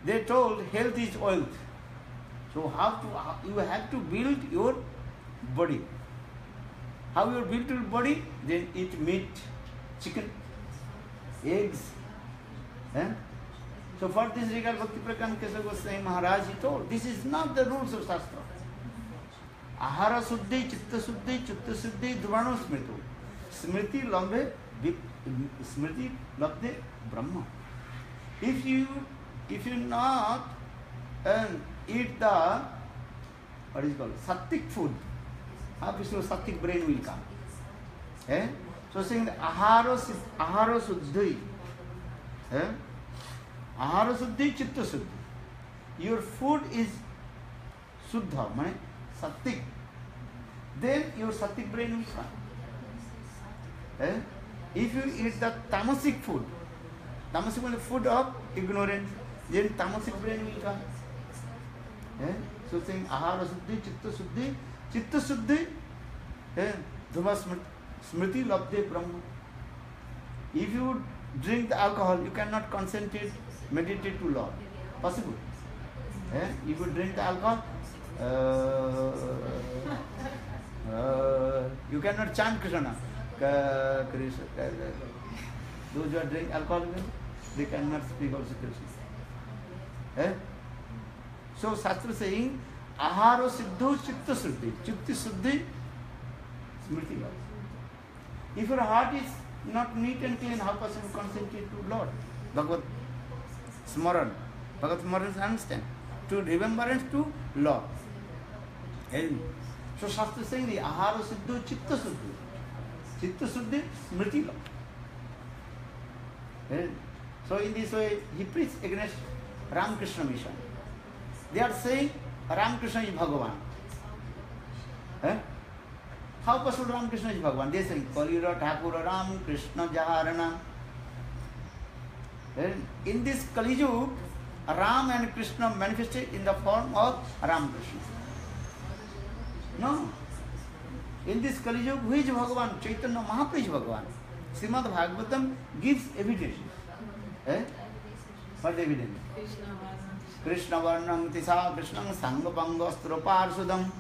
they told health is wealth. So you have to build your body. How you build your body? Then eat meat, chicken, eggs. So for this regard, Bhaktivedanta Kesava Goswami Maharaj he told, this is not the rules of Shastra. Ahara Suddhi, Chitta Suddhi, Chitta Suddhi, Dhruvano Smrito. Smriti Labde Brahma. If you not eat the what is called sattvic food, obviously sattvic brain will come. So saying ahara suddhi, ahara suddhi, chitta suddhi. Your food is suddha, means sattvic. Then your sattvic brain will come. If you eat the tamasic food, tamasic means food of ignorance, then tamasic brain will come. So saying ahara suddhi, chitta suddhi, dhruva smriti labde brahma. If you drink the alcohol, you cannot concentrate, meditate to Lord. Possible. If you drink the alcohol, you cannot chant Krishna. Those who are drinking alcohol, they cannot speak also Krishna. So Shastra saying, aharo siddho chitta suddhi. Chitta suddhi, smriti love. If your heart is not neat and clean, how possible to concentrate to Lord? Bhagavad Smaran. Bhagavad Smaran understand. To remembrance to Lord. So Shastra saying the aharo siddho chitta suddhi. Chitta suddhi, smriti love. So in this way, he preached against Ramakrishna Mission. They are saying Ramakrishna is Bhagavan. How possible Ramakrishna is Bhagavan? They say, Kalira Thakura Ram Krishna Jaharana. In this Kali Yuga, Ram and Krishna manifested in the form of Ramakrishna. No. In this Kali Yuga, who is Bhagavan? Chaitanya Mahaprabhu is Bhagavan. Srimad Bhagavatam gives evidence. What evidence? Krishna Varnam Tisa Krishnam Sangapanga Parsudam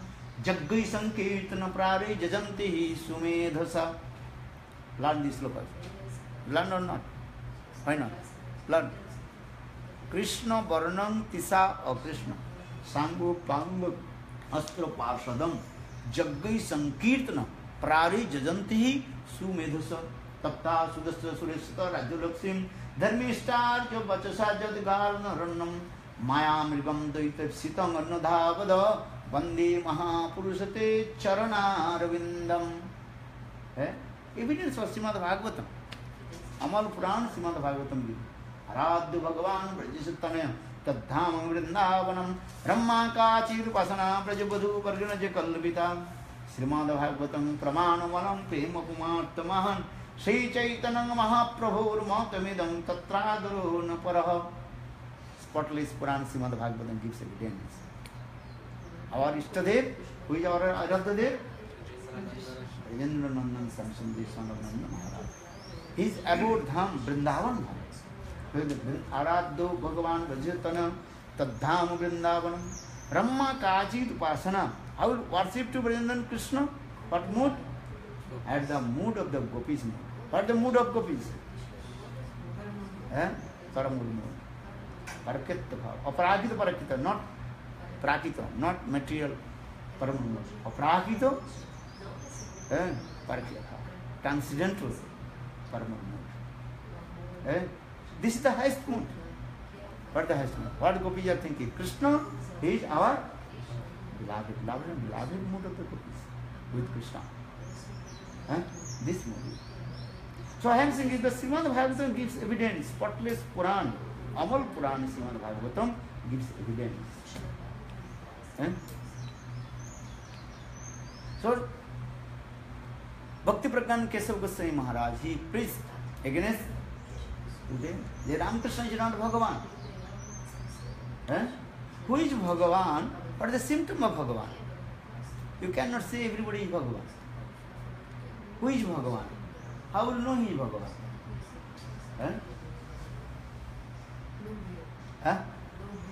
Jaggai Sankirtana Prare Jajanti Sumedhasa. Learn this sloka. Learn or not? Why not? Learn. Krishna Varnam Tisa or Krishna Sangapanga Parsadam Jaggai Sankirtana Prare Jajanti Sumedhasa. Tapta Sudasya Sureshta Rajulaksim Dharmishtar Jo Bachasa Jadgarna Rannam Maya Mrigam Daita Sitang Annadhavada Vande Mahapurusate Charana Ravindam. Evidence of Srimad Bhagavatam. Amal Puran Srimad Bhagavatam. Aradhu Bhagavan Brajasattanaya Tadham Vrindavanam Ramma Kachi Rupasana Brajabadhu Vargana Jakalvita Srimad Bhagavatam Pramana Prema Pumartamahan Sri Chaitanya Mahaprabhu Matamidam Tatradaro Naparaha. Spotless Puran Srimad Bhagavatam gives evidence. Our Ishtadev, who is our Aradhadev? Rajendra Nandan Samsundari, son of Nanda Maharaj. He is abode Dham, Vrindavan Dham. Aradho Bhagavan Rajatana Tadham Vrindavanam Ramma Kajit Upasana. I will worship to Vrindavan Krishna. What mood? At the mood of the gopis. What the mood of gopis? Paramud mood. Parakita bhav. Aparakita parakita, not prakita, not material paramud mood. Aparakita, parakita, transcendental paramud mood. This is the highest mood. What is the highest mood? What gopis are thinking? Krishna is our beloved mood of the gopis with Krishna. This movie. So I am saying the Srimad Bhagavatam gives evidence. Spotless Puran, Amal Puran, Srimad Bhagavatam gives evidence. So Bhakti Pragyan Keshav Goswami Maharaj, he preached against today the Ramakrishna is not Bhagavan. Who is Bhagavan? What is the symptom of Bhagavan? You cannot say everybody is Bhagavan. Who is Bhagavan? How will you know he is Bhagavan?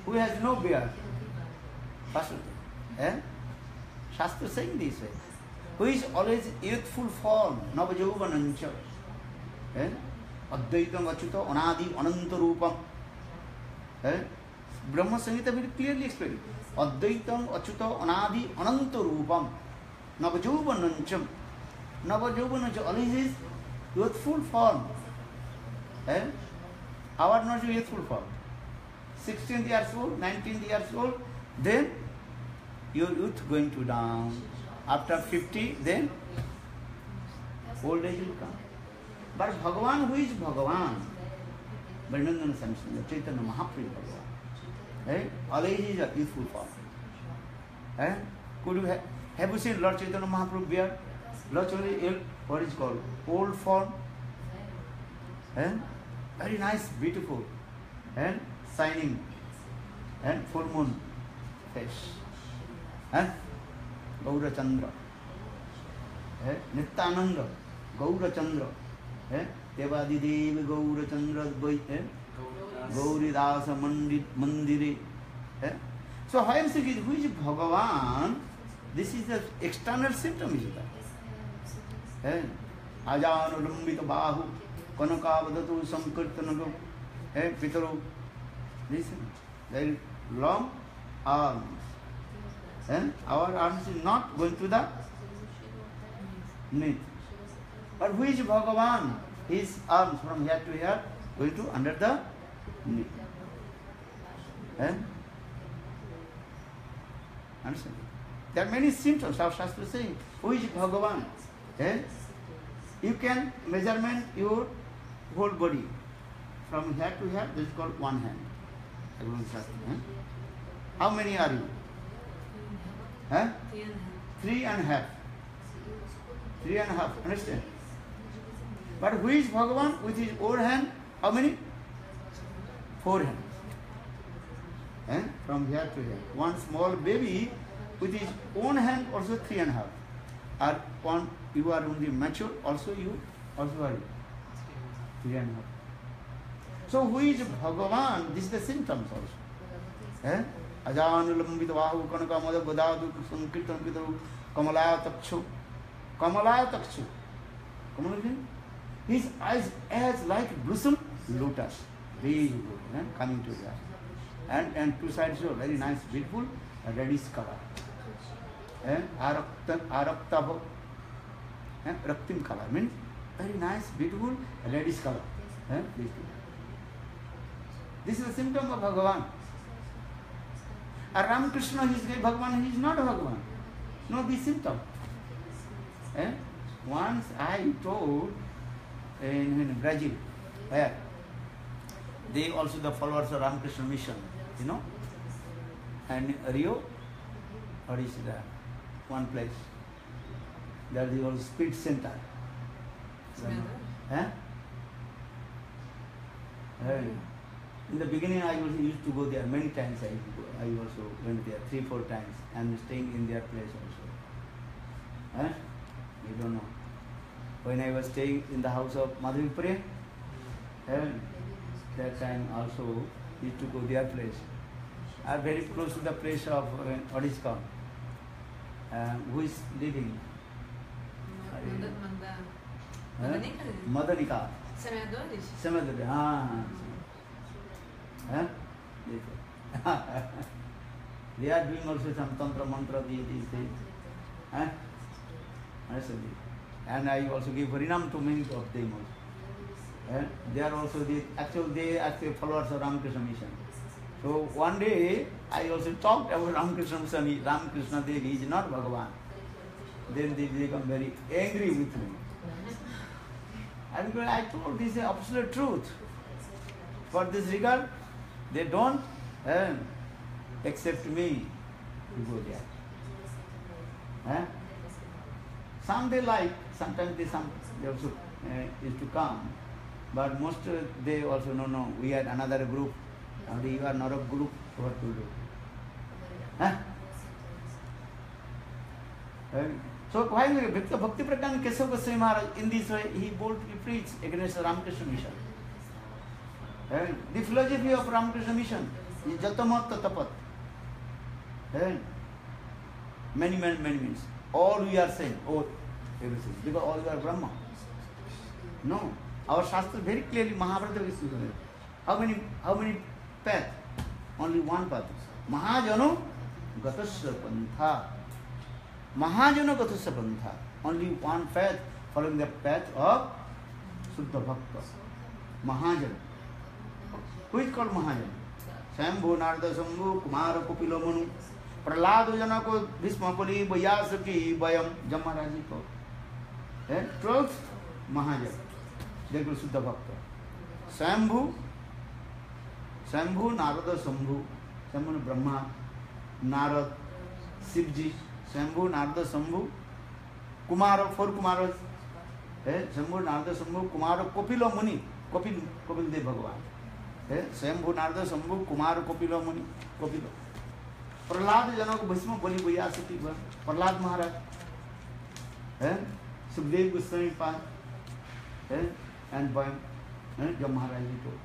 Who has no beard? Shastra saying this way. Who is always youthful form, Navajauvanancha. Advaitam Achuta Anadi Ananta Rupam. Brahma Samhita very clearly explained. Advaitam Achuta Anadi Ananta Rupam. Navajauvanancham. Navajauvanancha always is youthful form. Our not youthful form. 16 years old, 19 years old, then your youth going to down. After 50, then old age will come. But Bhagavan, who is Bhagavan? Vrindavan Samsundara, Chaitanya Mahaprabhu Bhagavan. Always is a youthful form. Could you have you seen Lord Chaitanya Mahaprabhu beard? Lord Chaitanya, what is called? Old form. Very nice, beautiful, and shining, and full moon face. Gaura Chandra, Nityananda, Gaura Chandra, Devadi Devi Gaura Chandra, Gauri Dasa Mandiri. So, I am saying, who is Bhagavan? This is the external symptom, is it? Ajanu Lumbita Bahu, Kanakavadatu Sankirtanago, Pitaru. Listen, very long arms. Our arms is not going to the knee. But who is Bhagavan? His arms from here to here going to under the knee. Understand? There are many symptoms of Shastra saying, who is Bhagavan? You can measurement your whole body. From here to here, this is called one hand. How many are you? Huh? 3.5. 3.5. 3.5, understand? But who is Bhagavan with his own hand? How many? 4 hands. Eh? From here to here. One small baby with his own hand also 3.5. Or one, you are only mature, also you also are 3.5. So who is Bhagavan? This is the symptoms also. Eh? Ajanulambit vahu kanaka mada badadu sankirtan pitu kamalaya takshu. Kamalaya takshu. Kamalaya? His eyes as like blossom lotus. Very good, eh? Coming to here. And two sides are very nice, beautiful, reddish color. Eh? Arakta, eh? Raktim color means very nice, beautiful, reddish color. Eh? This is a symptom of Bhagavan. Ramakrishna, he is Bhagavan, he is not Bhagavan. No, this symptom. Eh? Once I told in Brazil, where they also the followers of Ramakrishna mission, you know, and Rio, or is that one place? There is also Spirit Center. Eh? In the beginning, I used to go there many times. I also went there 3-4 times, and staying in their place also. Eh? You don't know. When I was staying in the house of Madhavipurya, that time also used to go their place. Are very close to the place of what is called. Who is living? Madanika. Semeadores? Semeadores. They are doing also some tantra mantra, these things. And I also give Harinam to many of them also. They are also actually followers of Ramakrishna mission. So one day I also talked about Ramakrishna mission. Ramakrishna Devi is not Bhagavan. Then they become very angry with me. And I told this is absolute truth. For this regard, they don't accept me to go there. Some they like, sometimes they also used to come. But most they also no, we had another group. And you are not a group, what to do? So why Bhakti Pradhan Kesava Goswami Maharaj, in this way, he boldly preached against the Ramakrishna mission. The philosophy of Ramakrishna mission is Jatamat Tatapat. Many means. All we are saying, everything, because all we are Brahma. No. Our Shastra very clearly, Mahabharata is how many paths? Only one path. Mahajano Gatasya Pantha. Mahajano Gatasya Pantha. Only one path, following the path of Suddha Bhakta. Mahajan. Who is called Mahajan? Shambhu, Narada, Shambhu, Kumara, Kopilo, Manu, Prahlad, Janako, Bhisma, Pali, Vyasaki, Bayam, Jamaraji ko. 12th Mahajan. They go Suddha Bhakta. Shambhu, Narada, Shambhu. Shambhu Brahma, Narad, Shivji. Shambhu, Narada, Shambhu. Kumara, 4 Kumaras. Shambhu, Narada, Shambhu, Kumara, Kopilo Muni. Kopil Dev Bhagavan. Shambhu, Narada, Shambhu, Kumara, Kopilo Muni. Kopilo. Prahlad Janaka Bhisma Bali Vyasaki. Prahlad Maharaj. Sukhdev Goswami Pad. And by Jam Maharaj told.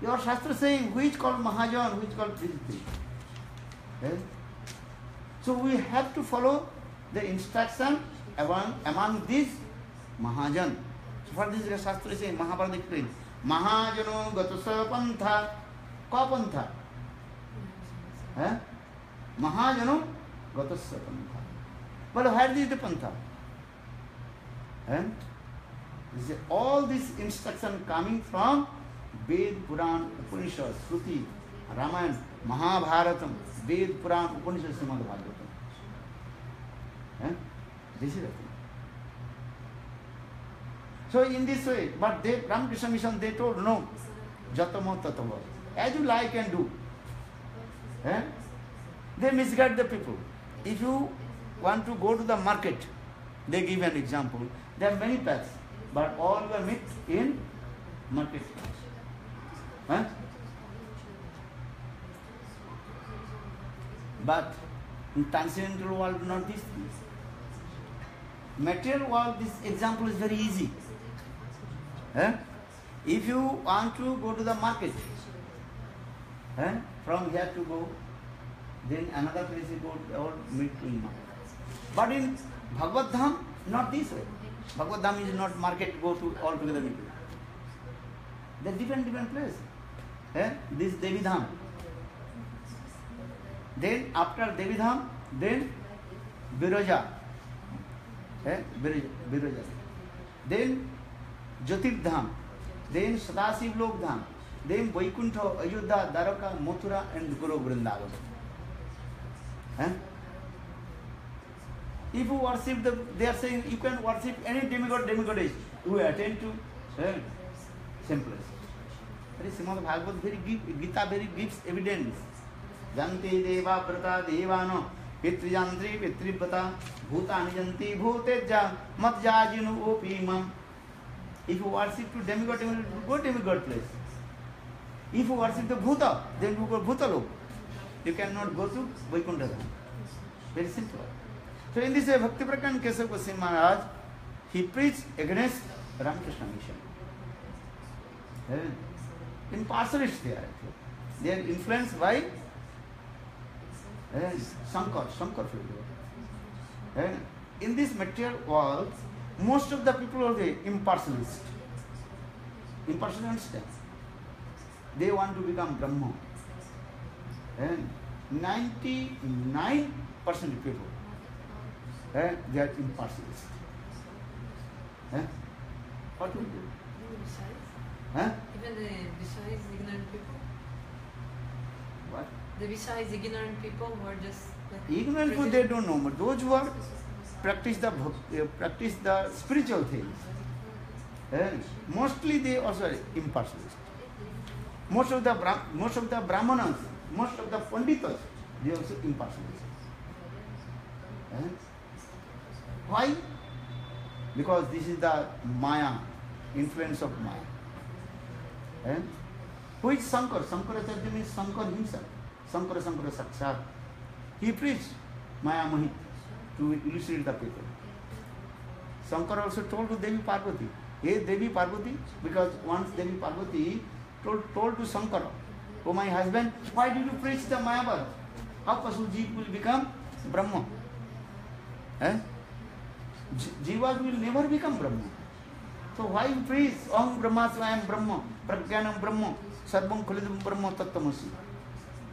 Your Shastra saying which called Mahajan, which called this thing. So we have to follow the instruction among these Mahajan. So for this the Shastra is saying, Mahabharata explains, Mahajano Gatasa Pantha, Ka Pantha. Mahajano Gatasa Pantha. But where is the Pantha? All this instruction coming from Ved, Puran, Upanishad, Shruti, Ramayana, Mahabharatam, Ved, Puran, Upanishad, Srimad Bhagavatam. This is the thing. So in this way, but Ramakrishna mission, they told no, Jatamo Tatava. As you like and do. They misguide the people. if you want to go to the market, they give an example. There are many paths, but all were meet in market. Huh? But in transcendental world, not this. Material world, this example is very easy. Huh? If you want to go to the market, huh? From here to go, then another place you go, or meet in market. But in Bhagavad Dham, not this way. Bhagavad Dham is not market, go to all together meet. They are different place. Eh? This Devi Dham. Then after Devi Dham, then Viraja. Eh? Viraja. Then Jyotir Dham. Then Sadasiv Lok Dham. Then Vaikuntha, Ayodhya, Dwaraka, Mathura and Guru Vrindavan. Eh? If you worship they are saying you can worship any demigoddess. You attend to simplest. Srimad Bhagavad Gita very gives evidence. Janti deva prata devano pitriyantri pitribhata bhutani janti bhuteja matjajinu opimam. If you worship to demigod, go demigod place. If you worship the Bhuta, then you go Bhutalok. You cannot go to Vaikuntha. Very simple. So in this way, Bhakti Prakana Kesava Goswami Maharaj, he preached against Ramakrishna mission. Impartialists they are actually. They are influenced by Shankar figure. In this material world, most of the people are the impartialists. Impartial, understand? They want to become Brahma. And 99% of people, they are impartialists. What will you do? Even the besides ignorant people? What? The besides ignorant people who are just like Ignorant people, they don't know, but those who are practice the spiritual things, mostly they also are impartialists. Most of the Brahmanas, most of the Panditas, they also impartialists. Why? Because this is the Maya, influence of Maya. Who is Shankar? Shankaracharya means Shankar himself. Shankara Sakshat. He preached Maya Mahit to illustrate the people. Shankara also told to Devi Parvati, hey Devi Parvati, because once Devi Parvati told to Shankara, oh my husband, why did you preach the Mayavad? How possible Jeev will become Brahma? Jivas will never become Brahma. So why you preach Om Brahmasvayam Brahma, Prajnanam Brahma, Sarvam Khalidam Brahma Tattamasi?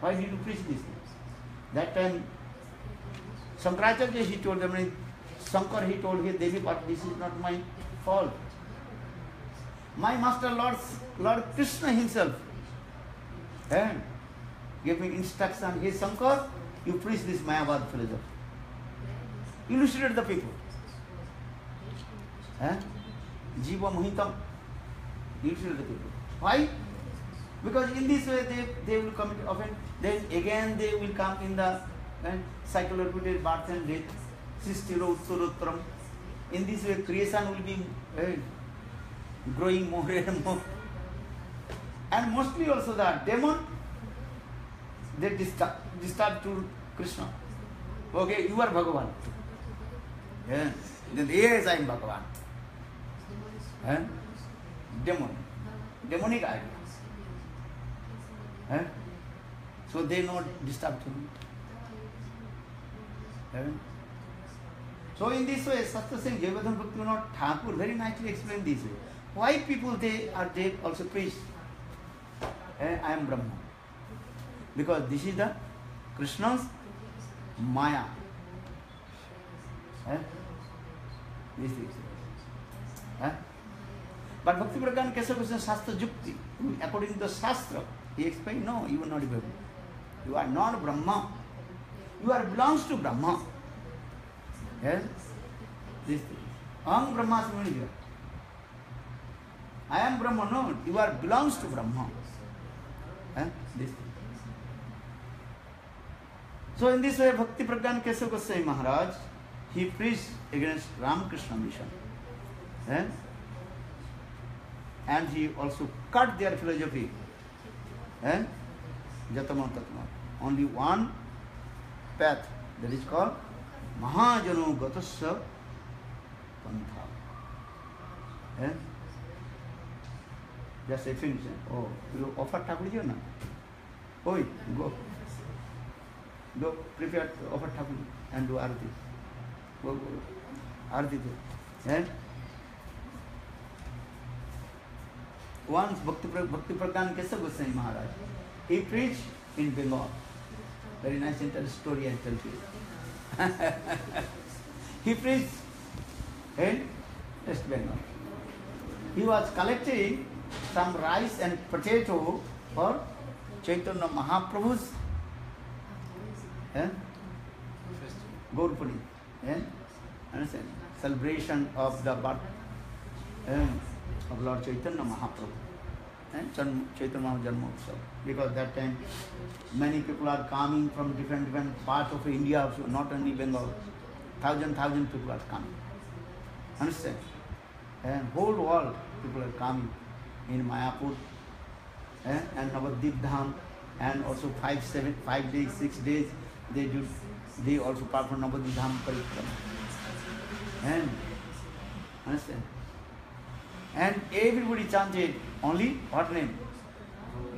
Why did you preach this? That time Shankaracharya, he told them, Shankar, he told his Devi Parvati, this is not my fault. My master Lord Krishna himself gave me instruction, hey Shankar, you preach this Mayavad philosophy. Illustrate the people. Jiva Mohitam. Illustrate the people. Why? Because in this way they will commit offense. Then again they will come in the cycle of birth and death. Sistiro Uttarottaram. In this way creation will be growing more and more. And mostly also the demon, they disturb to Krishna. Okay, you are Bhagavan. Then yes, I am Bhagavan. Demonic idea. So they not disturb him. So in this way, Satya Singh Jayavardhan Bhaktivinoda Thakur very nicely explained this way. Why people they also preach, I am Brahma. Because this is the Krishna's Maya. This is. But Bhakti Prakana Kesava Goswami Shastra Jukti, according to the Shastra, he explained, no, you are not Brahma. You are not Brahma. You are belongs to Brahma. Yes? This thing. Aham Brahmasmi here. I am Brahma, no, you are belongs to Brahma. This thing. So in this way, Bhakti Pragyan Kesava Goswami Maharaj, he preached against Ramakrishna mission. And he also cut their philosophy. Jatama Tatma. Only one path, that is called Mahajano Gatasya Pantha. Just I finish. Oh, you offer Thakurji or not? Oi, go. Go, prepare to offer Thakurji and do Arati. Go. Arati do. Once Bhakti Pragyan Kesava Goswami Maharaj, he preached in Bengal. Very nice interesting story I tell you. He preached in West Bengal. He was collecting some rice and potato for Chaitanya Mahaprabhu's Gaurpuri. Understand? Celebration of the birth of Lord Chaitanya Mahaprabhu. Chaitanya Mahajanma Utsav. Because that time many people are coming from different parts of India, not only Bengal. Thousand people are coming. Understand? And whole world people are coming in Mayapur and Navadvip Dham, and also 5 days, 6 days they also perform Navadvip Dham Parikrama. And understand? And everybody chanted only what name?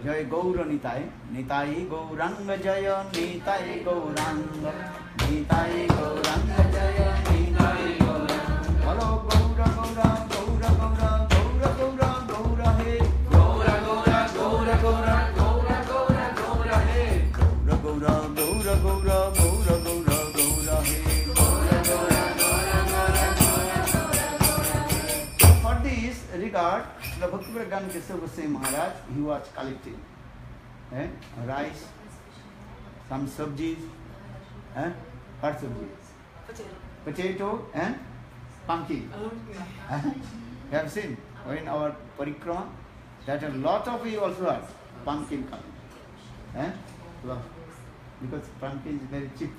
Jai Gaura Nitai. Nitai Gauranga Jaya, Nitai Gauranga. Nitai Gauranga Jaya, Nitai Gauranga. Hello Gaura Gaura, Gaura Gaura, Gaura Gaura, Gaura He. Gaura Gaura, Gaura Gaura, Gaura Gaura, Gaura He. Gaura Gaura, Gaura Gaura, Gaura Gaura, Gaura He. Gaura Gaura, Gaura Gaura. For this regard, the Bhakti Pragyan Kesava Goswami Maharaj, he was collecting rice, some sabjis, what sabji? Potato and pumpkin. You have seen in our parikrama that a lot of you also have pumpkin coming. Because pumpkin is very cheap.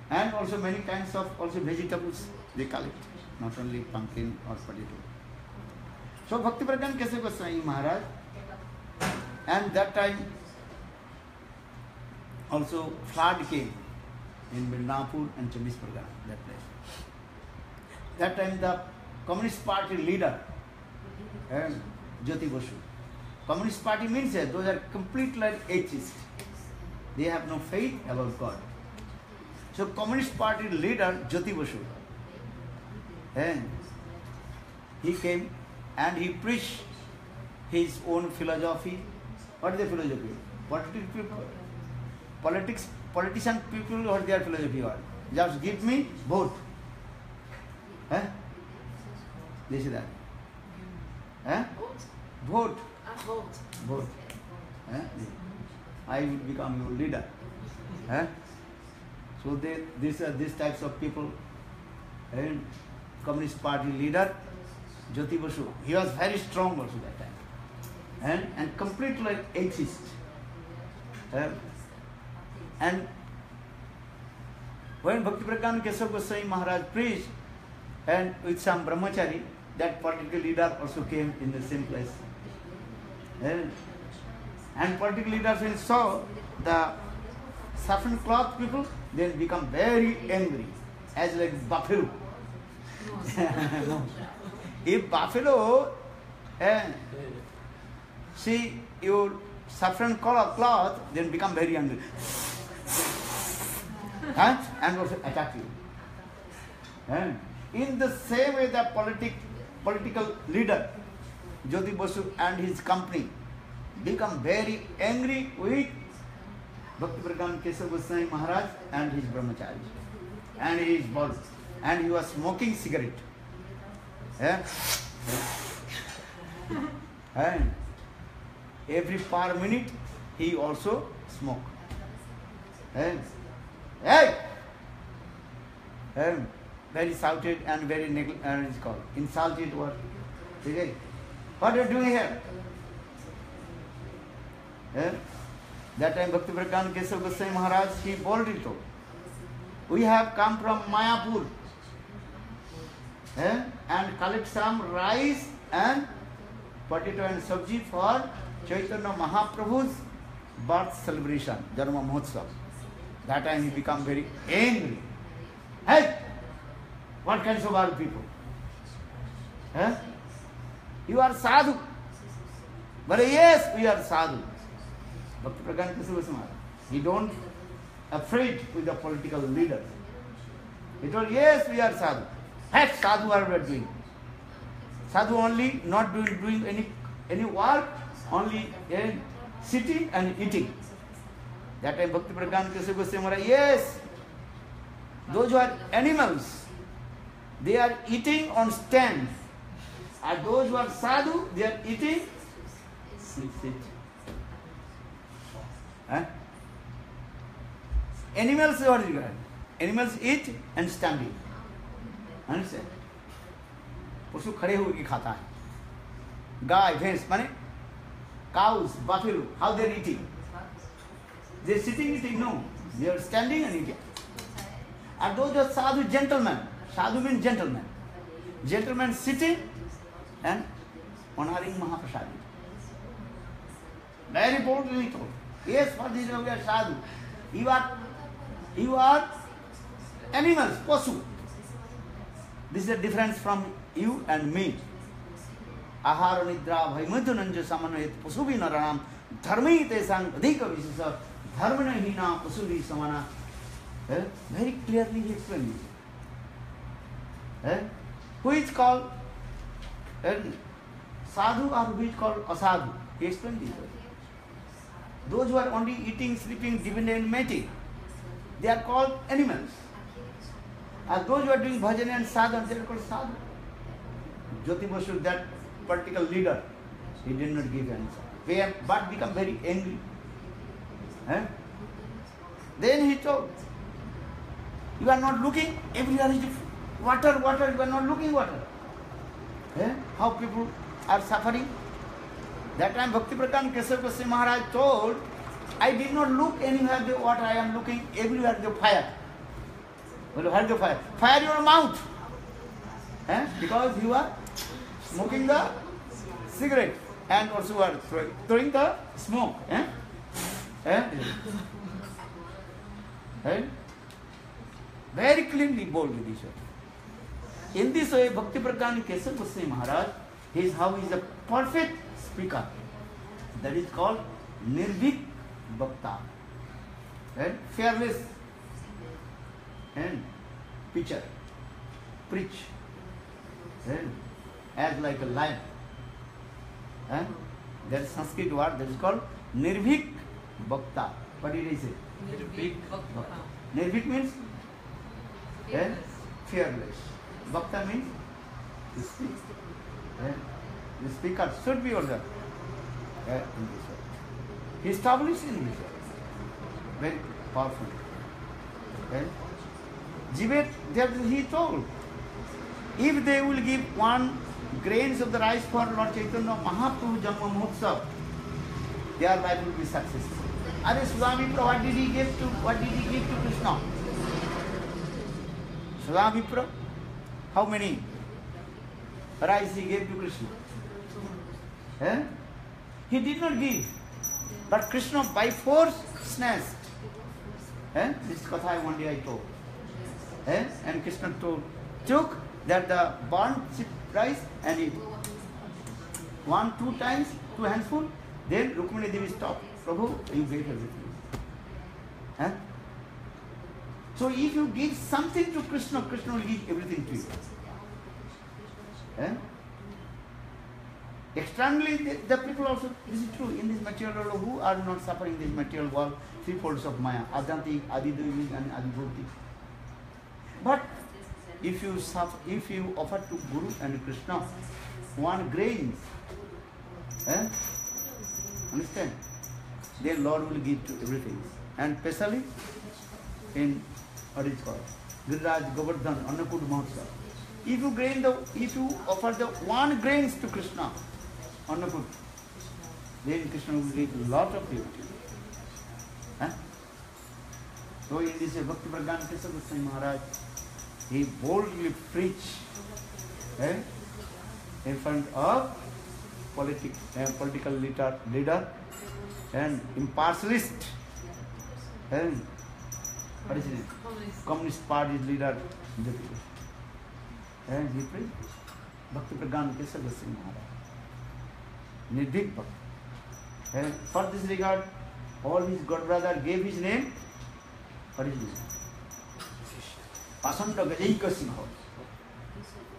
And also many kinds of also vegetables they collect, not only pumpkin or potato. So Bhakti Pragyan Kesava Goswami Maharaj, and that time also flood came in Midnapur and Chabis Pargana, that place. That time the Communist Party leader, Jyoti Basu. Communist Party means that those are complete like atheists. They have no faith about God. So Communist Party leader Jyoti Basu, and he came and he preached his own philosophy. What is the philosophy? Politician people, what their philosophy was? Just give me vote. This is that. Vote. Vote. I will become your leader. So these types of people. And Communist Party leader Jyoti Basu, he was very strong also that time, and completely atheist. And when Bhakti Pragyan Kesava Goswami Maharaj preached, and with some brahmachari, that political leader also came in the same place. And political leaders when saw the saffron cloth people, then become very angry, as like buffalo. No. If buffalo see your saffron color cloth, then become very angry. And also attack you. In the same way, the political leader Jyoti Basu and his company become very angry with Bhakti Pragyan Kesava Goswami Maharaj and his brahmachari and his boss, and he was smoking cigarette. And every per minute he also smoke. Hey! Very shouted and very insulted word. What are you doing here? Eh? That time Bhakti Prakanand Keshav Goswami Maharaj, he boldly told, we have come from Mayapur and collect some rice and potato and sabji for Chaitanya Mahaprabhu's birth celebration, Janma Mahotsav. That time he became very angry. Hey, what kinds of are people? You are sadhu. But yes, we are sadhu. Bhakti Prakanand Keshav Goswami Maharaj, he don't afraid with the political leaders. He told, yes, we are sadhu. Heck, sadhu are we doing? Sadhu only not doing any work, only sitting and eating. That time Bhakti Prakanand Keshav Goswami Maharaj, yes, those who are animals, they are eating on stand. And those who are sadhu, they are eating sit. Animals, what is it? Animals eat and standing. Understand? पशु खड़े होकर खाता है. गाय, भैंस, माने cows, buffalo, how they are eating? They are sitting eating? No, they are standing and eating. And those are sadhu, gentlemen. Sadhu means gentleman. Gentlemen sitting and honoring Mahaprasad. Very boldly told. Yes, for this we are sadhu. You are animals, pasu. This is the difference from you and me. Ahara nidra bhaimudhananja samanayat pasubi naranam dharmi tesang adhika visesa dharmana hina pasuri samana. Very clearly he explained it. Who is called sadhu or who is called asadhu? He explained it. Those who are only eating, sleeping, dividend and mating, they are called animals. And those who are doing bhajan and sadhana, they are called sadhu. Jyoti Basu, that political leader, he did not give answer. But become very angry. Then he told, you are not looking, everywhere is water, you are not looking water. How people are suffering. That time Bhakti Prakanand Keshav Goswami Maharaj told, I did not look anywhere the water, I am looking everywhere the fire. Well, where the fire? Fire your mouth. Because you are smoking the cigarette and also are throwing the smoke. Very cleanly bold with each other. In this way, Bhakti Prakanand Keshav Goswami Maharaj, he is a perfect speaker. That is called Nirvik Bhakta. Fearless and preacher. Preach. As like a lion. There is Sanskrit word that is called Nirvik Bhakta. What did he say? Nirvik Bhakta. Nirvik means fearless. Bhakta means to speak. The speaker should be also in this way. He established in this way. Very powerful. Jivet, he told, if they will give 1 grains of the rice for Lord Chaitanya Mahaprabhu Janma Mahotsav, their life will be successful. Are Sudamipra, what did he give to Krishna? Sudamipra, how many rice he gave to Krishna? He did not give, but Krishna by force snatched. This katha one day I told. And Krishna took that the burnt rice and he 1-2 times, 2 handfuls. Then Rukmini Devi stopped. Prabhu, you gave everything. So if you give something to Krishna, Krishna will give everything to you. Externally, the people also, this is true, in this material world, who are not suffering this material world, 3 folds of Maya, Adyantik, Adidevik and Adibhautik. But if you offer to Guru and Krishna 1 grain, understand? Then Lord will give to everything. And especially in what is called Giriraj Govardhan Annakud Mahotsav. If you offer the 1 grains to Krishna, Annakud, then Krishna will give lot of beauty. Huh? So in this Bhakti Pragyan Kesava Goswami Maharaj, he boldly preached in front of political leader and impartialist and what is his name? Communist Party leader. And he preached Bhakti Pragyan Kesava Goswami Maharaj. Nirdhik Bhakti. And for this regard, all his god brother gave his name. What is his name? Pasanda Gajaika Singha.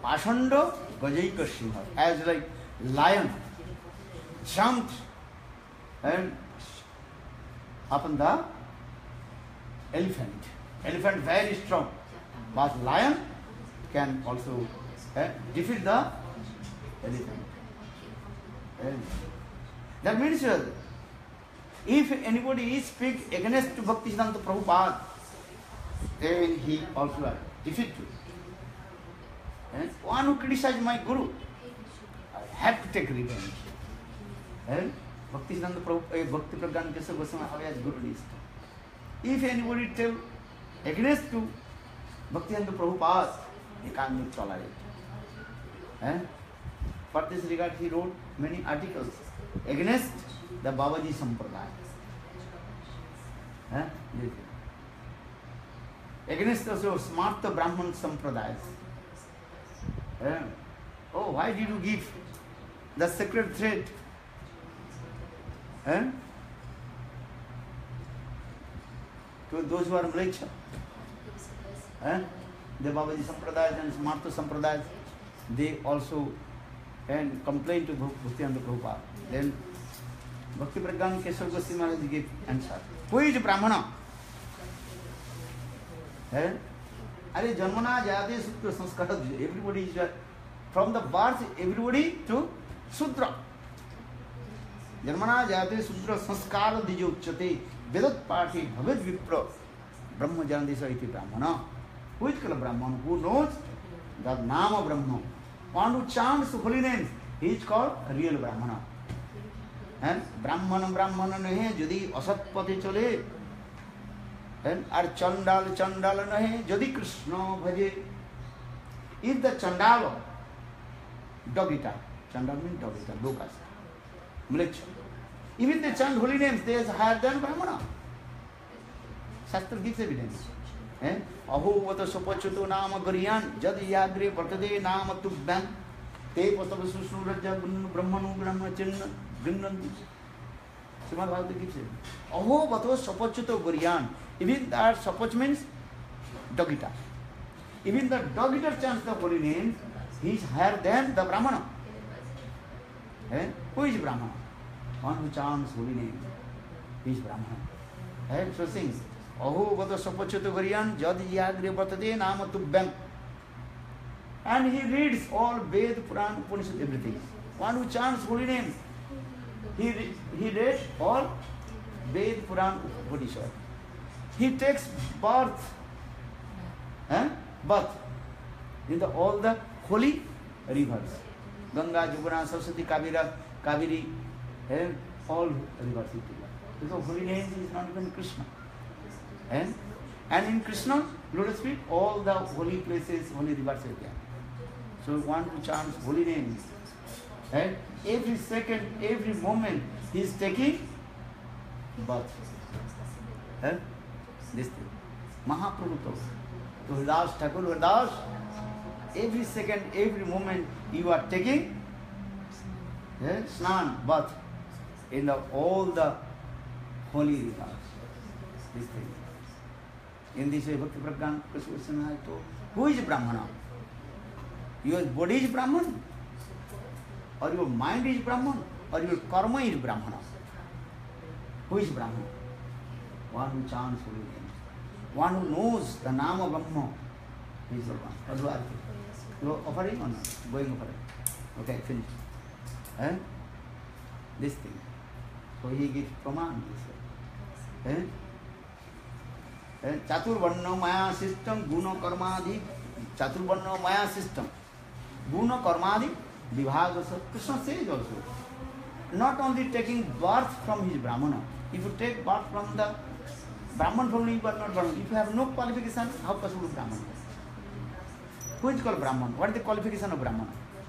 Pasanda Gajaika Singha. As like lion jumped and upon the elephant. Elephant very strong. But lion can also defeat the elephant. And that means if anybody speaks against Bhaktisiddhanta Prabhupada, then he also defeat you. And one who criticizes my guru, I have to take revenge. And Bhaktisiddhanta Prabhupada, Bhakti Pragyan Kesava Goswami Maharaj guru is. If anybody tell against to Bhaktisiddhanta Prabhupada, he can't be tolerated. And for this regard, he wrote many articles against the Babaji Sampradaya. Against also Smarta Brahman Sampradayas. Oh, why did you give the sacred thread? To those who are Mlecha. The Babaji Sampradayas and Smarta Sampradayas, they also complain to Bhaktisiddhanta Prabhupada. Then Bhakti Pragyan Kesava Goswami Maharaj gave answer. Who is Brahmana? Are Janmana Jayate Sudra Sanskara. Everybody is from the birth, everybody to Sudra. Janmana Jayate Sudra Sanskara Dijo Uchate Vedat Party Bhavid Vipra Brahma Janadesa iti Brahmana. Who is called Brahman? Who knows the Nama Brahma? One who chants holy names, he is called real Brahmana. And Brahmana nahe jadi asat pathe chale. And ar chandal nahe jadi Krishna bhaje. If the chandala, dogita, chandal means dogita, lokas, mlecha. Even they chant holy names, they are higher than Brahmana. Shastra gives evidence. Aho vata sapachuto nama gariyan jad yagre patade nama tubban te patava susuraja brahmanu brahmachinna grindanti. Srimad Bhagavata gives it. Aho vata sapachuto gariyan. Even that sapach means dog eater. Even the dog eater chants the holy name, he is higher than the Brahmana. Who is Brahmana? One who chants holy name. He is Brahmana. So sings. Aho vata sapachuto gariyan jad yagre patade nama tubban. And he reads all Ved, Puran, Upanishad, everything. One who chants holy name, he reads all Ved, Puran, Upanishad. He takes birth in all the holy rivers. Ganga, Jumuna, Saraswati, Kaveri, all rivers. Because holy name is not even Krishna. And in Krishna, Lotus feet, all the holy places, holy rivers are there. So one who chants holy names, every second, every moment, he is taking birth. This thing. Mahaprabhu told. To Haridas, Thakur Haridas, every second, every moment, you are taking snan, bath, in all the holy rivers. This thing. In this way, Bhakti Pragyan Kesava Goswami Maharaj told, who is Brahmana? Your body is Brahman, or your mind is Brahman, or your karma is Brahmana. Who is Brahman? One who chants holy names. One who knows the Nama Brahma. He is the one. What do I think? You are offering or not? Going offering. Okay, finished. This thing. So he gives praman. Chaturvarna Maya system, Guna Karmadi, Chaturvarna Maya system, Guna Karmadi, Vibhaga. Krishna says also. not only taking birth from his Brahmana, if you take birth from the Brahman family, you are not Brahman. If you have no qualification, how possible Brahman? Who is called Brahman? What is the qualification of Brahman?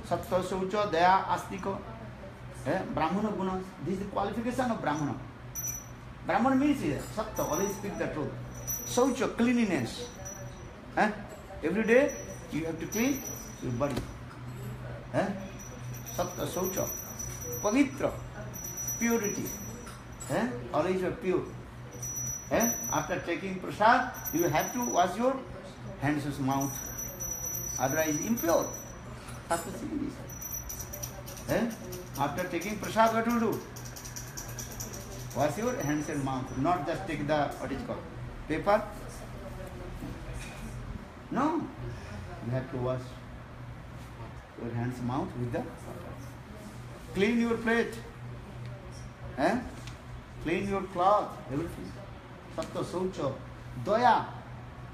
Sattva, Saucha, Daya, Astika, Brahmana Guna. This is the qualification of Brahmana. Brahman means Sattva, always speak the truth. Saucha, cleanliness. Every day you have to clean your body. Sattva, Saucha, Pavitra, purity. Always you are pure. After taking prasad, you have to wash your hands and mouth. Otherwise impure. After seeing this. After taking prasad, what to do? Wash your hands and mouth. Not just take the, what is called, paper. No. You have to wash your hands and mouth with the water. Clean your plate. Clean your cloth, everything. Sattva, Saucha, Daya.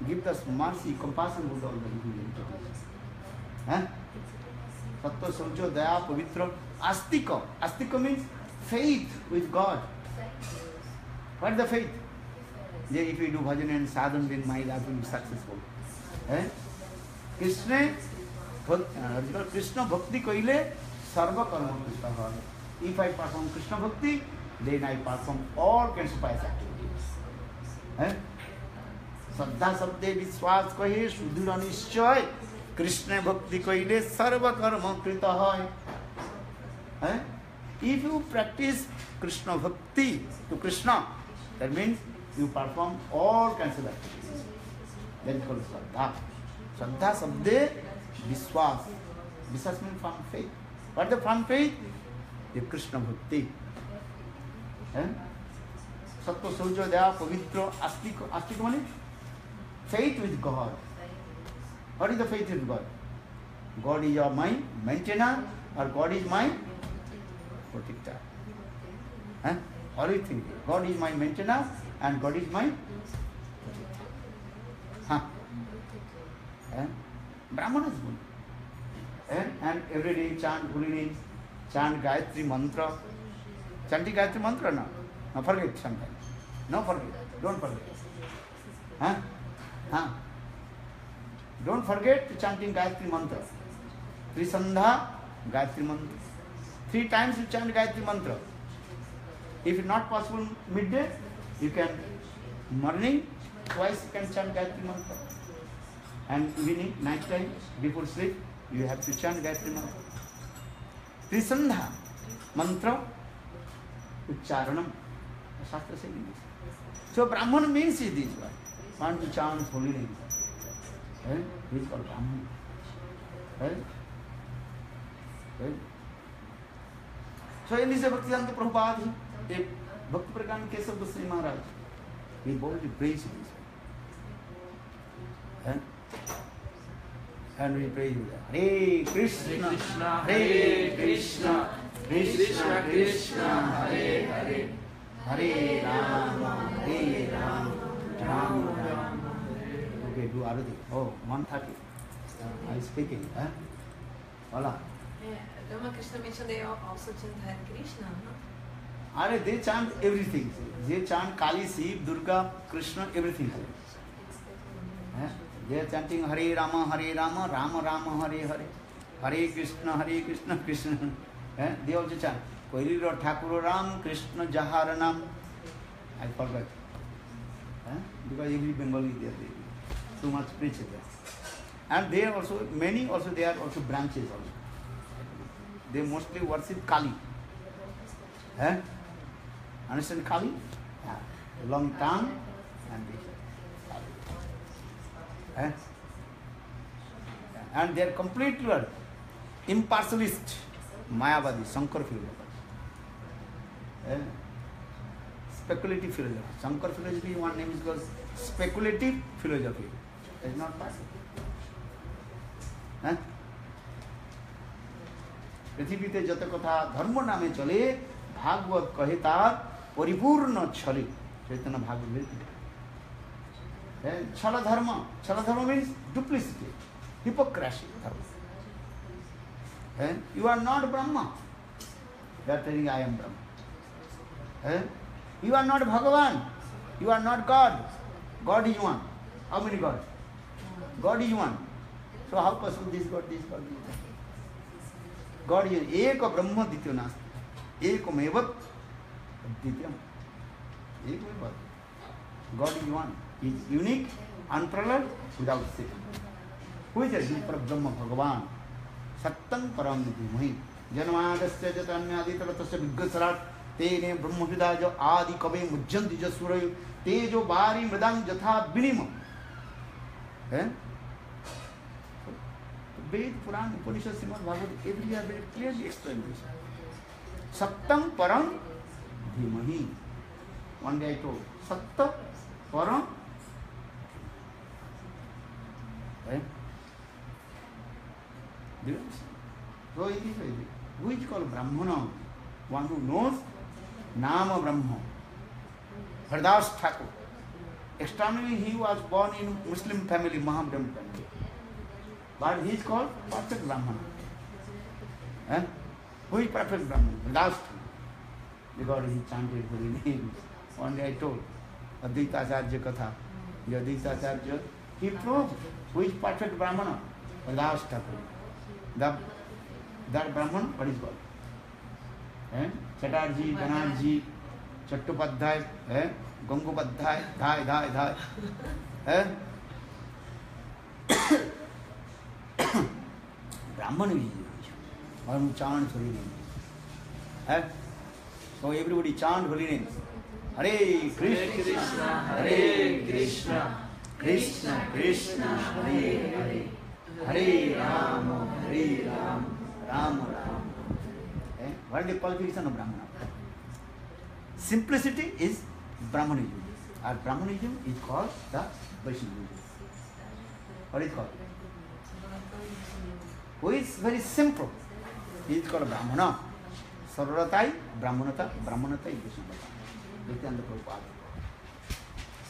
Give us mercy, compassion with all the living entities. Sattva, Saucha, Daya, Pavitra, Astika. Astika means faith with God. What is the faith? If we do bhajan and sadhana, then my life will be successful. Krishna Bhakti Kaile Sarva Karma Krishna. If I perform Krishna Bhakti, then I perform all kinds of pious activities. Saddha Sabde Vishwas Kahe Sudhira Nishchay Krishna Bhakti Kaile Sarva Karma Krita Hai. If you practice Krishna Bhakti to Krishna, that means you perform all kinds of activities. That is called Saddha. Saddha Sabde Vishwas. Vishwas means from faith. What is the from faith? The Krishna Bhakti. Sattva, Saucha, Daya, Pavitra, Astika. Astika means faith with God. What is the faith with God? God is my maintainer or God is my protector. Always think God is my maintainer and God is my protector. Brahmana is good. And every day chant holy name, chant Gayatri mantra. Chanting Gayatri mantra, no? No, forget sometimes. No, forget. Don't forget. Don't forget to chanting Gayatri mantra. Trisandha, Gayatri mantra. 3 times you chant Gayatri mantra. If it's not possible midday, you can morning, twice you can chant Gayatri mantra. And evening, night time, before sleep, you have to chant Gayatri mantra. Trisandha mantra, Ucharanam. Shastra says this. So Brahman means this one. Want to chant holy name. He is called Brahman. So in this Bhaktivedanta Prabhupada, a Bhakti Prakan Keshav Goswami Maharaj, he boldly praised this. And we pray Hare Krishna, Hare Krishna, Krishna Krishna, Hare Hare, Hare Rama, Hare Rama, Rama Rama. Okay, do Arati. Oh, 1:30. I speaking. Hola. Ramakrishna mentioned they also chant Hare Krishna, no? Are they chant everything. They chant Kali, Shiv, Durga, Krishna, everything. They are chanting Hare Rama, Rama Rama, Hare Hare, Hare Krishna, Krishna. They also chant Koiliro Thakur Ram, Krishna Jaharanam. I forgot. Because every Bengali they are too much preach there. And they are also, many also, they are also branches also. They mostly worship Kali. Understand Kali? Long tongue and this. And they are completely impartialist, Mayavadi, Shankar philosophy. Speculative philosophy. Shankar philosophy, one name is called speculative philosophy. That is not possible. पृथ्वीते जत कथा धर्म नामे चले भागवत कहे तार परिपूर्ण छले चैतन्य भागवत छल धर्म means duplicity, hypocrisy. You are not Brahma. They are telling I am Brahma. You are not Bhagavan. You are not God. God is one. How many gods? God is one. So how possible this God, this God, this God? God is Eka Brahma Ditya Nasti. Ekamevat Dityam. Ekamevat. God is one. He is unique, unparalleled, without second. Who is that? He is Brahma Bhagavan. Sattang Param Dhimai. Janmadasya Jatanyadi Tasya Viggasarat. तेने ब्रह्मविदा जो आदि कवे मुज्जन्ति जो सूरय ते जो बारी मृदंग जथा विनिम है Veda Purana Upanishad Srimad Bhagavata every are very clearly explain this सत्यं परम धीमहि वन डे आई टोल्ड सत्य परम है so it is who is called brahmana one who knows Nama Brahma. Hardas Thakur. Externally he was born in Muslim family, Mahabrahman family. But he is called perfect Brahmana. Who is perfect Brahman? Hardas Thakur. Because he chanted holy names. One day I told Advaita Acharya Katha. The Advaita Acharya, he proved who is perfect Brahmana. Hardas Thakur. That Brahman, what is called? Chatterjee Banerjee Chattopadhyay है गंगोपाध्याय धाय धाय धाय है ब्राह्मण और चांद holy name है so everybody chant holy names Hare Krishna Hare Krishna Krishna Krishna Hare Hare Hare Rama Hare Rama Rama Rama. What is the qualification of Brahmana? Simplicity is Brahmanism. And Brahmanism is called the Vaishnavism. What is it called? Who is very simple. He is called Brahmana. Sarvaratai, Brahmanata, Brahmanata is Vaishnavata. Nityananda Prabhupada.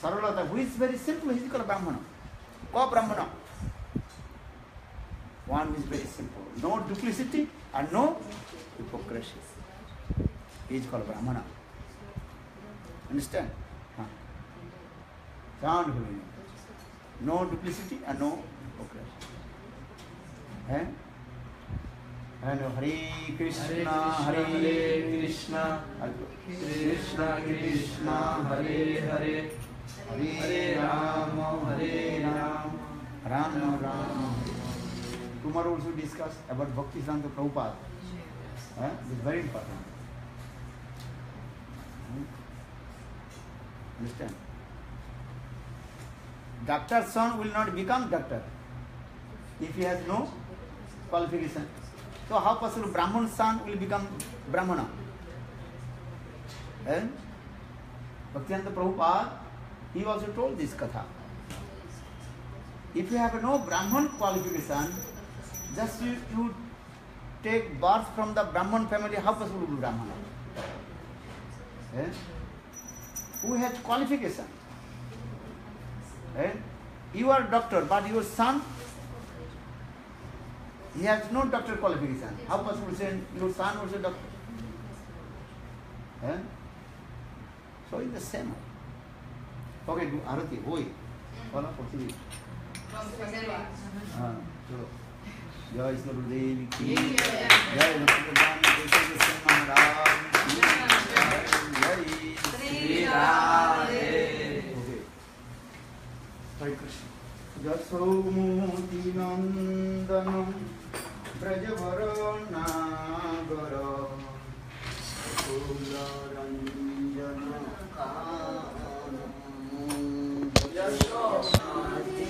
Sarvaratai, who is very simple, he is called Brahmana. Ko Brahmana. One who is very simple. No duplicity and no hypocrisy. He is called Brahmana. Understand? Chant holy name. No duplicity and no hypocrisy. And Hare Krishna, Hare Krishna, Krishna Krishna, Hare Hare, Hare Rama, Hare Rama, Rama Rama. Tomorrow also discuss about Bhaktisiddhanta Prabhupada. This is very important. Understand? Doctor's son will not become doctor if he has no qualification. So how possible Brahman's son will become Brahmana? Bhaktisiddhanta Prabhupada, he also told this katha. If you have no Brahman qualification, just you take birth from the Brahman family, how possible to be Brahmana? Who has qualification? You are a doctor, but your son, he has no doctor qualification. How possible to say your son was a doctor? So it's the same. Okay, do Arati, oi. Follow, proceed. जय श्री गुरुदेव की जय भगवान कृष्ण महाराज की जय श्री राधे हरे कृष्ण यशोमती नंदन ब्रजवर नागर कुलरंजन Yashomati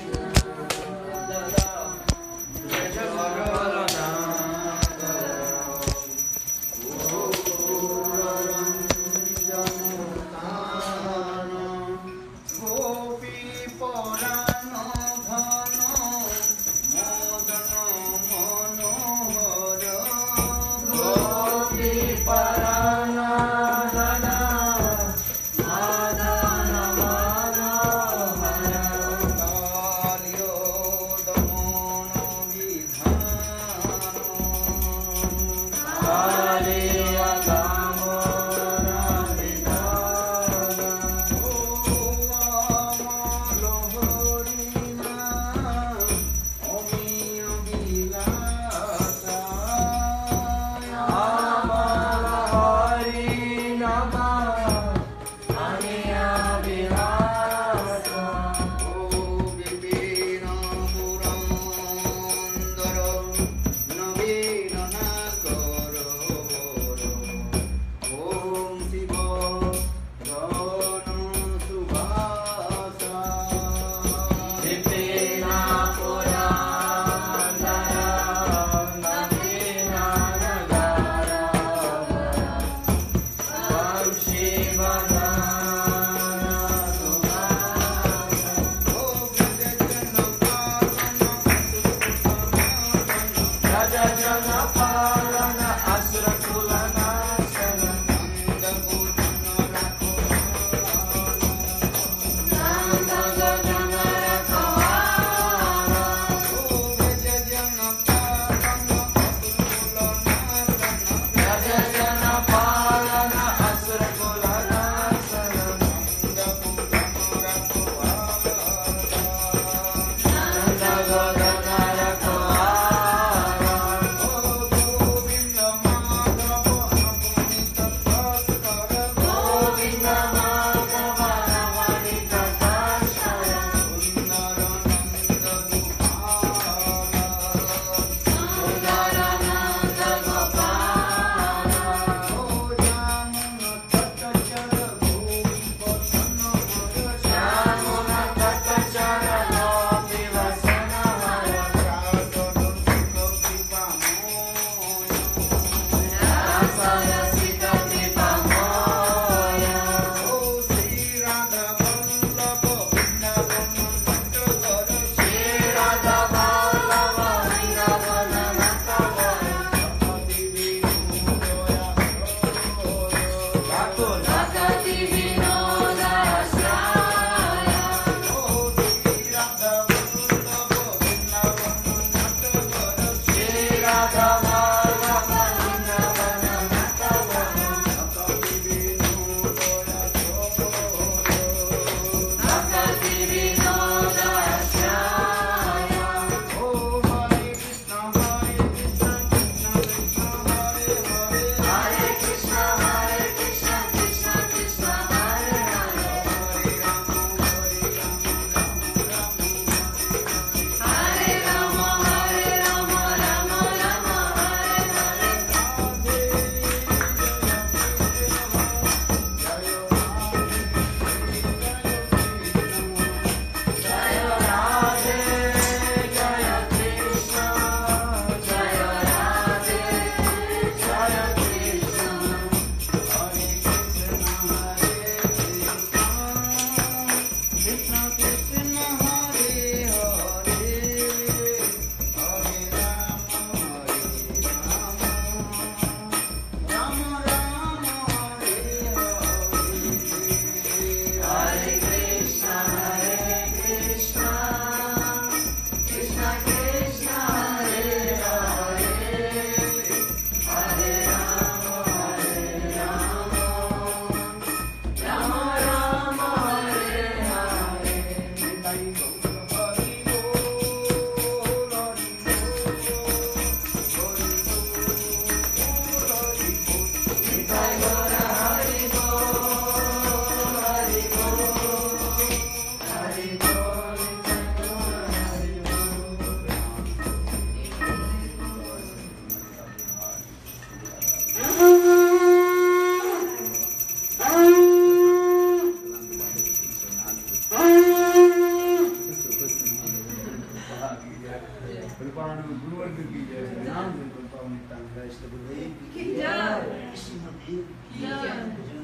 Guru ki jai, Naam Guru Pavan Nityananda, Ishta Gurudev ki jai, Krishna Dev ki jai, Jana Guru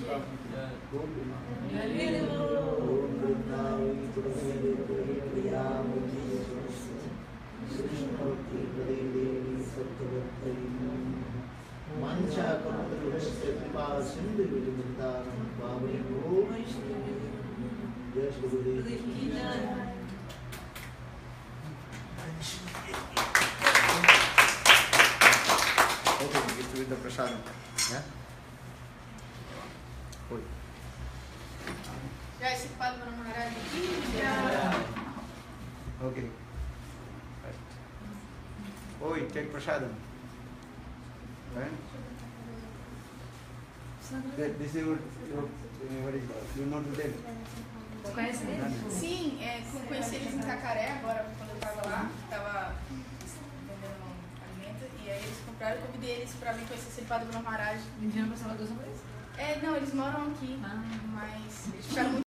Pavan Gopinath. Om Vrindavan Tulsi Priya Mukti Krishna Bhakti Devi Sattvatai Mancha Kamadruvasya Kripa Sindhu Vrindavan Pavani Om Jai Shri Gurudev ki jai. Okay, distribute the prasadam. Yeah? Oi. Jai Shri Padma Maharaj ki Okay. Right. Oi, take prasadam. Right? This is what is you know to tell. Conhece ele? Sim, conheci eles em Itacaré agora, quando eu tava lá, tava vendendo alimento, e aí eles compraram, eu convidei eles pra vir conhecer Sri Padma Maharaj. Vieram pra Salvador só pra isso? Não, eles moram aqui, mas eles ficaram muito